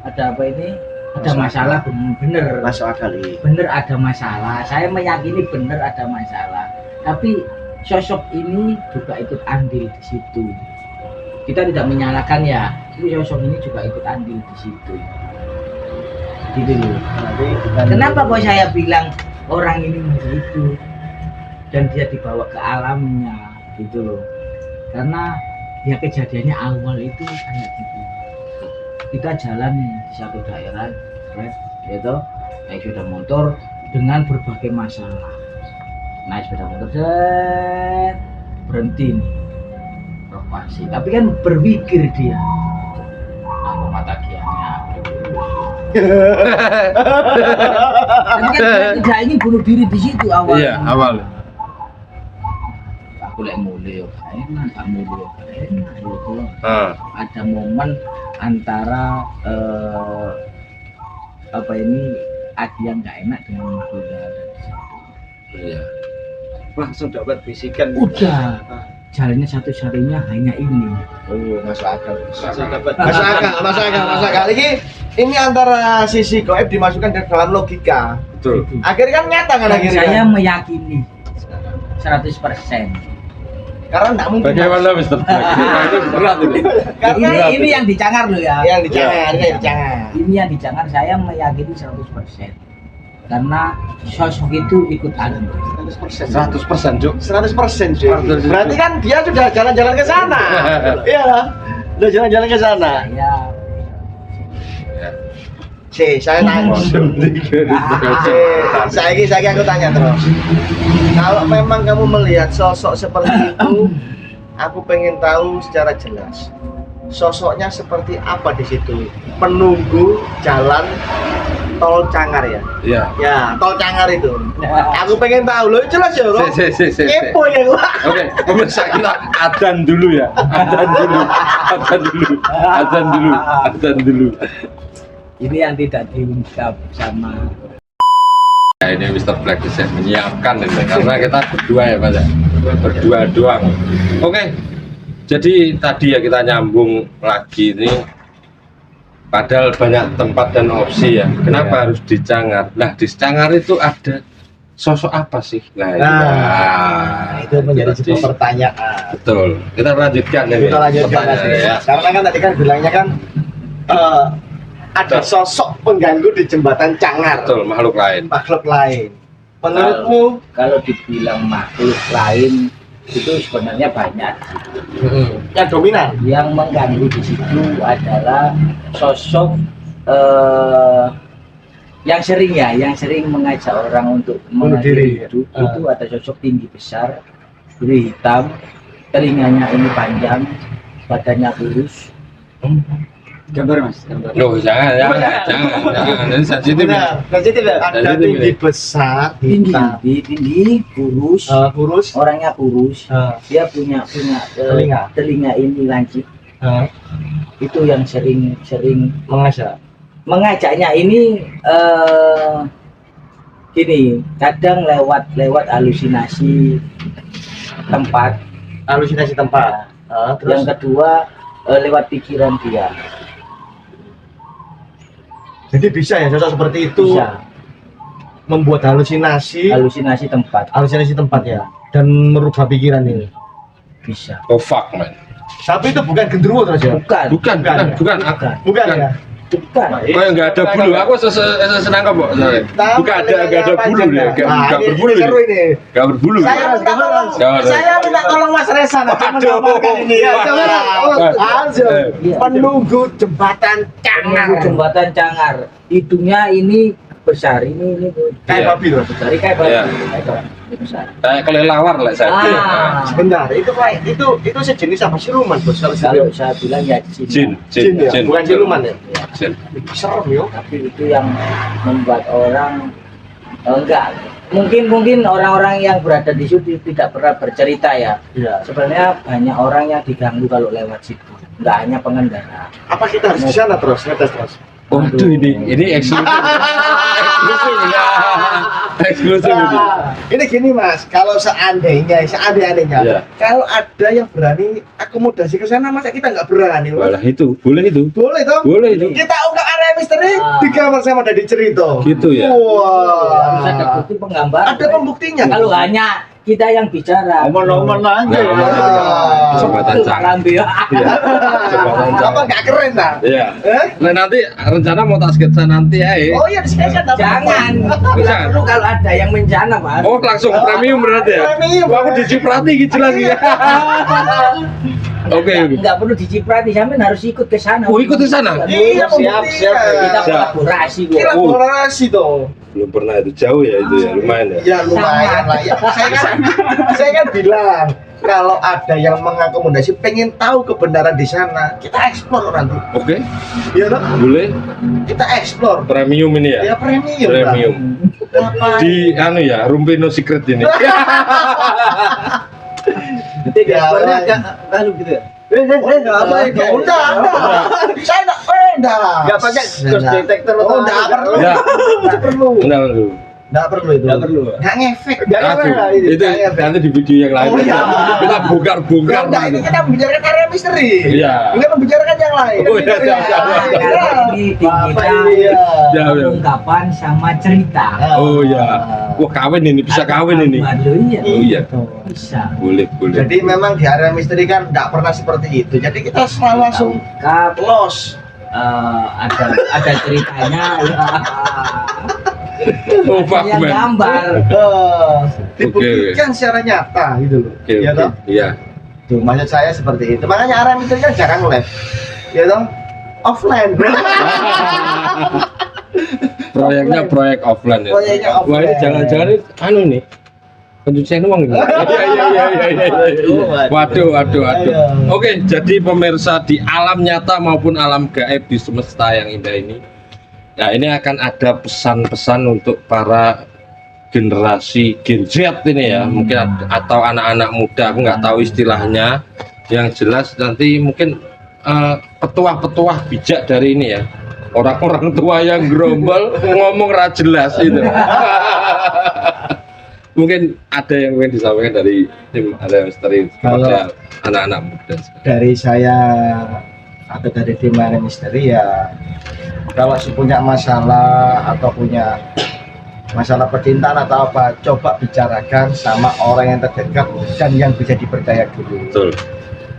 [SPEAKER 4] apa ini? Ada masalah bener.
[SPEAKER 3] Masuk akal ini.
[SPEAKER 4] Bener ada masalah. Saya meyakini bener ada masalah. Tapi sosok ini juga ikut andil di situ. Kita tidak menyalahkan ya. Tapi sosok ini juga ikut andil di situ. Gitu loh.
[SPEAKER 3] Berarti
[SPEAKER 4] Kenapa kok saya bilang orang ini begitu? dan dia dibawa ke alamnya gitu loh. Karena ya kejadiannya awal itu kayak gitu. Kita jalan nih di satu daerah, gitu, naik sepeda motor dengan berbagai masalah. Naik sepeda motor, berhenti nih, provokasi. Tapi kan berpikir dia, apa mata kiannya? Tapi kan dia tidak ingin bunuh diri di situ awalnya.
[SPEAKER 1] Iya, awal.
[SPEAKER 4] Aku lek mulai enak, kamu mulai enak gitu.
[SPEAKER 1] Ah,
[SPEAKER 4] Ada momen antara apa ini ada yang nggak enak dengan makhluk yang ada di situ.
[SPEAKER 1] iya.
[SPEAKER 2] Langsung dapat bisikan.
[SPEAKER 4] Udah, jalannya satu-satunya hanya ini.
[SPEAKER 3] Oh, masuk akal.
[SPEAKER 2] Langsung dapat.
[SPEAKER 3] Masuk akal. Ini antara sisi goib dimasukkan ke dalam logika.
[SPEAKER 1] Betul.
[SPEAKER 3] Akhirnya kan nyata kan
[SPEAKER 4] Dan
[SPEAKER 3] akhirnya.
[SPEAKER 4] saya meyakini 100%.
[SPEAKER 3] Karena enggak mungkin.
[SPEAKER 1] Bagaimana Mister? Ini berat ini.
[SPEAKER 3] Karena
[SPEAKER 4] Ini yang dicangar loh ya.
[SPEAKER 3] yang dicangar, ini yang dicangar.
[SPEAKER 4] Ini yang dicangar saya meyakini 100%. Karena sosok itu ikut anu.
[SPEAKER 3] 100%.
[SPEAKER 1] 100%, Cuk.
[SPEAKER 3] 100% cuy. Berarti kan dia sudah jalan-jalan ke sana. Iya lah. Sudah jalan-jalan ke sana.
[SPEAKER 4] Saya
[SPEAKER 3] Saya tanya. Saya aku tanya terus. Kalau memang kamu melihat sosok seperti itu, aku pengen tahu secara jelas. Sosoknya seperti apa di situ? Penunggu jalan tol Cangar ya?
[SPEAKER 1] Iya.
[SPEAKER 3] Ya, tol Cangar itu. Aku pengen tahu loh, jelas ya, Bro.
[SPEAKER 1] Si.
[SPEAKER 3] Kepo ya, gua.
[SPEAKER 1] Oke, pemirsa kita adzan dulu ya. Adzan dulu.
[SPEAKER 4] ini yang tidak diungkap sama
[SPEAKER 1] Ya, ini Mr. Black bisa menyiapkan ini karena kita berdua ya Mas ya. Berdua doang. Oke. Jadi tadi ya kita nyambung lagi ini. Padahal banyak tempat dan opsi ya. Kenapa harus di Cangar? Nah, di Cangar itu ada sosok apa sih?
[SPEAKER 3] Nah, itu menjadi
[SPEAKER 1] tadi.
[SPEAKER 3] sebuah pertanyaan.
[SPEAKER 1] Betul. Kita lanjutkan ini.
[SPEAKER 3] Kita lanjutkan
[SPEAKER 1] pertanyaannya ya.
[SPEAKER 3] Karena kan tadi kan bilangnya kan ada sosok pengganggu di jembatan Cangar,
[SPEAKER 1] Betul, makhluk lain.
[SPEAKER 3] makhluk lain. Menurutmu?
[SPEAKER 4] kalau dibilang makhluk lain itu sebenarnya banyak.
[SPEAKER 3] Yang dominan?
[SPEAKER 4] Yang mengganggu di situ adalah sosok yang sering mengajak orang untuk
[SPEAKER 3] Bunuh diri.
[SPEAKER 4] mengakhiri hidup. Itu ada sosok tinggi besar, kulit hitam, telinganya ini panjang, badannya kurus.
[SPEAKER 2] Gambar Mas, gambar.
[SPEAKER 1] Loh, jangan. Ini sensitif ya.
[SPEAKER 3] Sensitif ya? Ada
[SPEAKER 1] Sensitif
[SPEAKER 3] tinggi
[SPEAKER 1] ya.
[SPEAKER 3] besar, hitam,
[SPEAKER 4] tinggi, kurus,
[SPEAKER 3] kurus,
[SPEAKER 4] orangnya kurus. Dia punya telinga ini lancip. Itu yang sering mengajaknya ini gini, kadang lewat halusinasi tempat.
[SPEAKER 3] halusinasi tempat. Terus
[SPEAKER 4] Yang kedua lewat pikiran dia.
[SPEAKER 3] jadi bisa ya sosok seperti itu
[SPEAKER 4] Bisa
[SPEAKER 3] membuat halusinasi
[SPEAKER 4] halusinasi tempat
[SPEAKER 3] ya, dan merubah pikiran ini.
[SPEAKER 4] bisa.
[SPEAKER 1] Oh fuck man.
[SPEAKER 3] Tapi itu bukan genderuwo terus ya?
[SPEAKER 1] Bukan.
[SPEAKER 3] Bukan ya?
[SPEAKER 4] Bukan.
[SPEAKER 1] Kayak nggak ada bulu. Aku senang kok. Bukan ada bulu deh. Nggak berbulu.
[SPEAKER 3] Seru ini.
[SPEAKER 1] Nggak berbulu.
[SPEAKER 3] Saya minta tolong Mas Resa nanti mengamalkan ini ya. Penunggu jembatan Cangar.
[SPEAKER 4] Jembatan Cangar. Hidungnya ini besar, ini
[SPEAKER 3] Kayak babi loh.
[SPEAKER 4] besar, kayak babi.
[SPEAKER 1] Iya.
[SPEAKER 4] Ini besar.
[SPEAKER 1] Kayak kelelawar lah saya.
[SPEAKER 3] Sebentar, itu sejenis apa siluman bos?
[SPEAKER 4] Kalau saya bilang ya
[SPEAKER 1] Jin.
[SPEAKER 3] ya, bukan siluman ya.
[SPEAKER 4] Ya.
[SPEAKER 1] Jin.
[SPEAKER 3] Serem yo.
[SPEAKER 4] Tapi itu yang membuat orang enggak. Mungkin orang-orang yang berada di situ tidak pernah bercerita ya.
[SPEAKER 3] Iya.
[SPEAKER 4] Sebenarnya banyak orang yang diganggu kalau lewat situ. Enggak hanya pengendara.
[SPEAKER 3] Apa kita harus di sana terus, ngetes terus?
[SPEAKER 1] Waduh ini eksklusif. Eksklusif ini.
[SPEAKER 3] Ini gini Mas, kalau seandainya,
[SPEAKER 1] Iya.
[SPEAKER 3] kalau ada yang berani akomodasi ke sana, masa kita nggak berani? Mas?
[SPEAKER 1] Walah itu, boleh itu.
[SPEAKER 3] Boleh toh?
[SPEAKER 1] Boleh itu.
[SPEAKER 3] Kita ungkap area misteri di kamar sama dari cerita.
[SPEAKER 1] Gitu ya.
[SPEAKER 4] Harus ada
[SPEAKER 3] Wah.
[SPEAKER 4] bukti penggambaran.
[SPEAKER 3] Ada pembuktinya.
[SPEAKER 4] Kalau hanya kita yang bicara.
[SPEAKER 2] Omong-omong aja.
[SPEAKER 1] Nggak, omong aja. Jembatan canggih.
[SPEAKER 4] Lambe.
[SPEAKER 1] Iya. Jembatan
[SPEAKER 3] Apa
[SPEAKER 1] canggih.
[SPEAKER 3] nggak keren dah?
[SPEAKER 1] Iya.
[SPEAKER 3] Eh?
[SPEAKER 1] Nah, nanti rencana mau tak sketsa nanti ya.
[SPEAKER 3] Oh iya, disketsa
[SPEAKER 4] Jangan. Bila
[SPEAKER 1] Jangan.
[SPEAKER 4] perlu kalau ada yang bencana, Pak.
[SPEAKER 1] Oh, langsung premium berarti ya?
[SPEAKER 3] Premium.
[SPEAKER 1] Wah, aku diciprati gitu lagi ya. Oke, oke.
[SPEAKER 4] Enggak perlu diciprati, sampean harus ikut ke sana.
[SPEAKER 1] Oh, ikut ke sana?
[SPEAKER 3] Iya,
[SPEAKER 2] Siap, siap.
[SPEAKER 4] Kita
[SPEAKER 1] Siap.
[SPEAKER 4] kolaborasi kok.
[SPEAKER 3] Kolaborasi toh.
[SPEAKER 1] Belum pernah itu, jauh ya itu ya, lumayan ya.
[SPEAKER 3] Ya lumayan lah ya. Saya kan bilang kalau ada yang mengakomodasi pengen tahu kebenaran di sana, kita eksplor nanti.
[SPEAKER 1] Oke,
[SPEAKER 3] Iya toh?
[SPEAKER 1] boleh.
[SPEAKER 3] Kita eksplor.
[SPEAKER 1] Premium ini ya?
[SPEAKER 3] Ya premium.
[SPEAKER 1] Premium.
[SPEAKER 3] Lah. Ngapain?
[SPEAKER 1] Di anu ya, Rumpi No Secret ini.
[SPEAKER 2] Nanti ekspornya agak anu gitu ya.
[SPEAKER 3] Apa ya? Udah. Saya enggak
[SPEAKER 2] Enggak pakai ghost detector
[SPEAKER 3] Oh, enggak perlu.
[SPEAKER 1] Ya.
[SPEAKER 3] Enggak perlu.
[SPEAKER 1] Enggak perlu.
[SPEAKER 3] Enggak perlu itu.
[SPEAKER 2] Enggak perlu.
[SPEAKER 3] Enggak ngefek.
[SPEAKER 1] Aduh, itu nanti di video yang lain.
[SPEAKER 3] Oh, iya.
[SPEAKER 1] Kita bongkar-bongkar.
[SPEAKER 3] Enggak, ini kita membicarakan area misteri.
[SPEAKER 1] Iya.
[SPEAKER 3] Kita membicarakan yang lain.
[SPEAKER 1] Oh, iya, iya, iya.
[SPEAKER 4] Ini
[SPEAKER 3] Apa
[SPEAKER 4] kita
[SPEAKER 3] ini ya?
[SPEAKER 1] Ya, ya.
[SPEAKER 4] ungkapan sama cerita.
[SPEAKER 1] Oh ya. Wah, kawin ini, bisa kawin ini.
[SPEAKER 4] Baru iya.
[SPEAKER 1] Oh iya.
[SPEAKER 4] Bisa.
[SPEAKER 1] Boleh, boleh.
[SPEAKER 3] Jadi memang di area misteri kan enggak pernah seperti itu. Jadi kita selalu langsung
[SPEAKER 4] Kap,
[SPEAKER 3] close.
[SPEAKER 4] ada ceritanya.
[SPEAKER 1] Oh, Pak
[SPEAKER 4] Yang
[SPEAKER 1] Men.
[SPEAKER 4] gambar.
[SPEAKER 3] Dibuktikan secara nyata gitu loh.
[SPEAKER 1] Oke,
[SPEAKER 3] Ya
[SPEAKER 1] oke.
[SPEAKER 3] toh?
[SPEAKER 1] Iya.
[SPEAKER 3] Tuh, maksud saya seperti itu. Makanya area misteri kan jarang live. Ya toh? Offline.
[SPEAKER 1] Proyeknya proyek offline ya.
[SPEAKER 3] Proyeknya
[SPEAKER 1] Wah, ini
[SPEAKER 3] offline.
[SPEAKER 1] jangan-jangan ini anu nih. Pencucian uang ini. Iya. Waduh, waduh, waduh.
[SPEAKER 3] Ayo.
[SPEAKER 1] Oke, jadi pemirsa di alam nyata maupun alam gaib di semesta yang indah ini. Nah, ini akan ada pesan-pesan untuk para generasi Gen Z ini ya, mungkin atau anak-anak muda, aku nggak tahu istilahnya. Yang jelas nanti mungkin petuah-petuah bijak dari ini ya, orang-orang tua yang gerombol ngomong ra jelas itu. Mungkin ada yang ingin disampaikan dari tim Area Misteri kepada anak-anak muda.
[SPEAKER 3] Dari saya atau dari tim area misteri ya, kalau punya masalah atau punya masalah percintaan atau apa, coba bicarakan sama orang yang terdekat dan yang bisa dipercaya dulu.
[SPEAKER 1] Betul.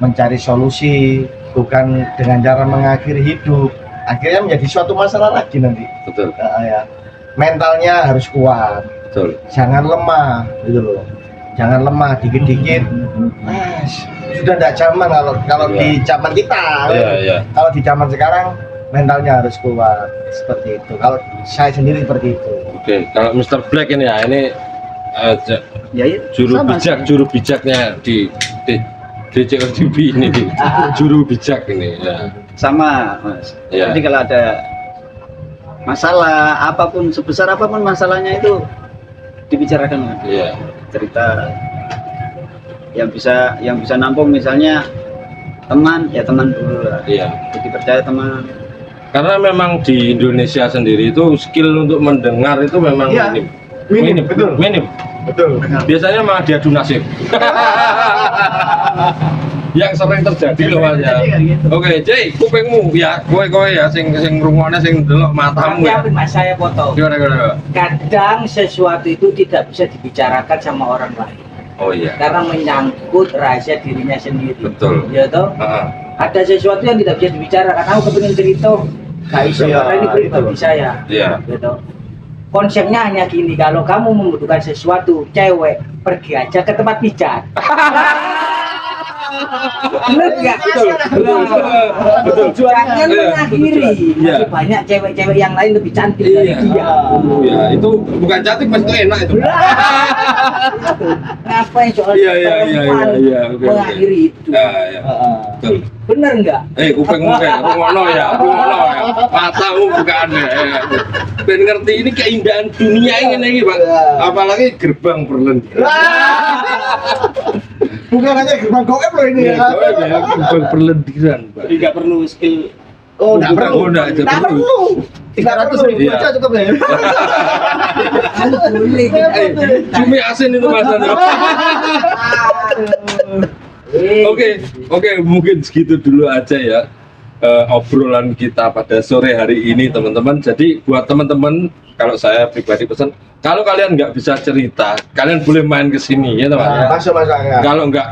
[SPEAKER 3] Mencari solusi bukan dengan cara mengakhiri hidup, akhirnya menjadi suatu masalah lagi nanti.
[SPEAKER 1] Betul.
[SPEAKER 3] Ya. Mentalnya harus kuat,
[SPEAKER 1] Betul.
[SPEAKER 3] jangan lemah gitu loh. Jangan lemah dikit-dikit. Sudah tidak zaman kalau
[SPEAKER 1] Iya.
[SPEAKER 3] di zaman kita.
[SPEAKER 1] Iya, iya.
[SPEAKER 3] Kalau di zaman sekarang mentalnya harus kuat seperti itu. Kalau saya sendiri seperti itu.
[SPEAKER 1] Oke, kalau Mr. Black ini ya, ini
[SPEAKER 2] Ya, ya.
[SPEAKER 1] juru
[SPEAKER 2] sama.
[SPEAKER 1] juru bijaknya di DCO TV ini, juru bijak ini ya.
[SPEAKER 2] Sama, Mas.
[SPEAKER 1] Iya.
[SPEAKER 2] Jadi kalau ada masalah apapun, sebesar apapun masalahnya itu dibicarakan, Mas.
[SPEAKER 1] Iya.
[SPEAKER 2] Cerita yang bisa nampung, misalnya teman, ya teman dulu lah.
[SPEAKER 1] Iya.
[SPEAKER 2] Jadi percaya teman.
[SPEAKER 1] Karena memang di Indonesia sendiri itu skill untuk mendengar itu memang
[SPEAKER 3] Iya.
[SPEAKER 1] minim.
[SPEAKER 3] Betul.
[SPEAKER 1] Minim.
[SPEAKER 3] Betul.
[SPEAKER 1] Biasanya malah diadu nasib. Yang sering terjadi loh Mas ya. Oke, Jay, kupingmu ya, kowe ya sing ngrungokne sing ndelok matamu ya.
[SPEAKER 4] Tapi Mas, saya potong.
[SPEAKER 1] Gimana?
[SPEAKER 4] Kadang sesuatu itu tidak bisa dibicarakan sama orang lain
[SPEAKER 1] Oh iya.
[SPEAKER 4] karena menyangkut rahasia dirinya sendiri.
[SPEAKER 1] Betul.
[SPEAKER 4] Ya toh?
[SPEAKER 1] Heeh.
[SPEAKER 4] Ada sesuatu yang tidak bisa dibicarakan. Aku kepingin cerita, gak iso
[SPEAKER 3] Iya,
[SPEAKER 4] karena ini pribadi
[SPEAKER 3] itu.
[SPEAKER 4] saya.
[SPEAKER 1] Iya.
[SPEAKER 4] Gitu. Konsepnya hanya gini, kalau kamu membutuhkan sesuatu, cewek, pergi aja ke tempat pijat. Bener nggak?
[SPEAKER 1] Betul.
[SPEAKER 4] Jangan
[SPEAKER 1] Iya,
[SPEAKER 4] mengakhiri.
[SPEAKER 1] Iya.
[SPEAKER 4] Masih banyak cewek-cewek yang lain lebih cantik dari
[SPEAKER 1] Iya.
[SPEAKER 4] dia.
[SPEAKER 1] Ya, itu bukan cantik, pasti itu enak itu.
[SPEAKER 4] Ngapain soal
[SPEAKER 1] Iya.
[SPEAKER 4] perempuan
[SPEAKER 1] Oke.
[SPEAKER 4] mengakhiri itu?
[SPEAKER 1] Ya, ya. Betul.
[SPEAKER 4] Bener nggak?
[SPEAKER 1] Kupingmu kayak rungono ya. Matamu bukan ya. Ben ngerti ini keindahan dunia ini Bang. Apalagi gerbang berlendir.
[SPEAKER 3] Bukan hanya gerbang goib loh ini ya.
[SPEAKER 1] Gerbang berlendiran, Pak.
[SPEAKER 2] Jadi nggak perlu skill.
[SPEAKER 3] Oh, enggak
[SPEAKER 1] Bukan,
[SPEAKER 3] perlu.
[SPEAKER 1] oh, enggak,
[SPEAKER 3] Enggak
[SPEAKER 1] perlu.
[SPEAKER 3] perlu. 300.000
[SPEAKER 1] Iya.
[SPEAKER 3] aja cukup ya.
[SPEAKER 4] Kan boleh kita
[SPEAKER 1] Cumi asin itu Mas. Oke, mungkin segitu dulu aja ya. obrolan kita pada sore hari ini teman-teman. Jadi buat teman-teman, kalau saya pribadi pesan, kalau kalian nggak bisa cerita, kalian boleh main ke sini ya teman.
[SPEAKER 3] Masuk ya.
[SPEAKER 1] Kalau nggak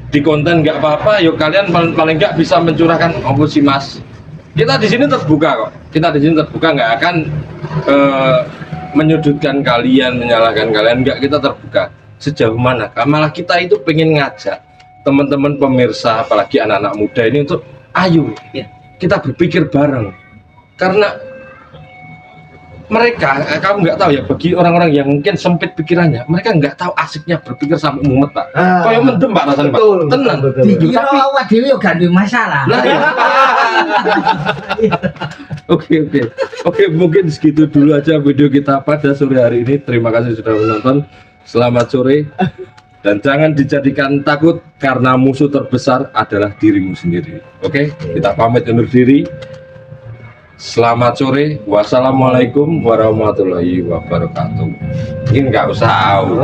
[SPEAKER 1] di konten nggak apa-apa, yuk kalian paling nggak bisa mencurahkan apa sih mas. Kita di sini terbuka kok. Kita di sini terbuka, nggak akan menyudutkan kalian, menyalahkan kalian, nggak, kita terbuka sejauh mana. Malah kita itu pengen ngajak teman-teman pemirsa, apalagi anak-anak muda ini untuk ayo kita berpikir bareng, karena mereka, kamu nggak tahu ya, bagi orang-orang yang mungkin sempit pikirannya, mereka nggak tahu asiknya berpikir sampai mumet pak. Kayak mendem pak rasanya pak, tenang.
[SPEAKER 4] Dikira awak dhewe yo gak duwe masalah.
[SPEAKER 1] Nah, iya. Oke, mungkin segitu dulu aja video kita pada sore hari ini. Terima kasih sudah menonton. Selamat sore. Dan jangan dijadikan takut, karena musuh terbesar adalah dirimu sendiri. Oke, kita pamit undur diri. Selamat sore. Wassalamualaikum warahmatullahi wabarakatuh. Ini nggak usah au.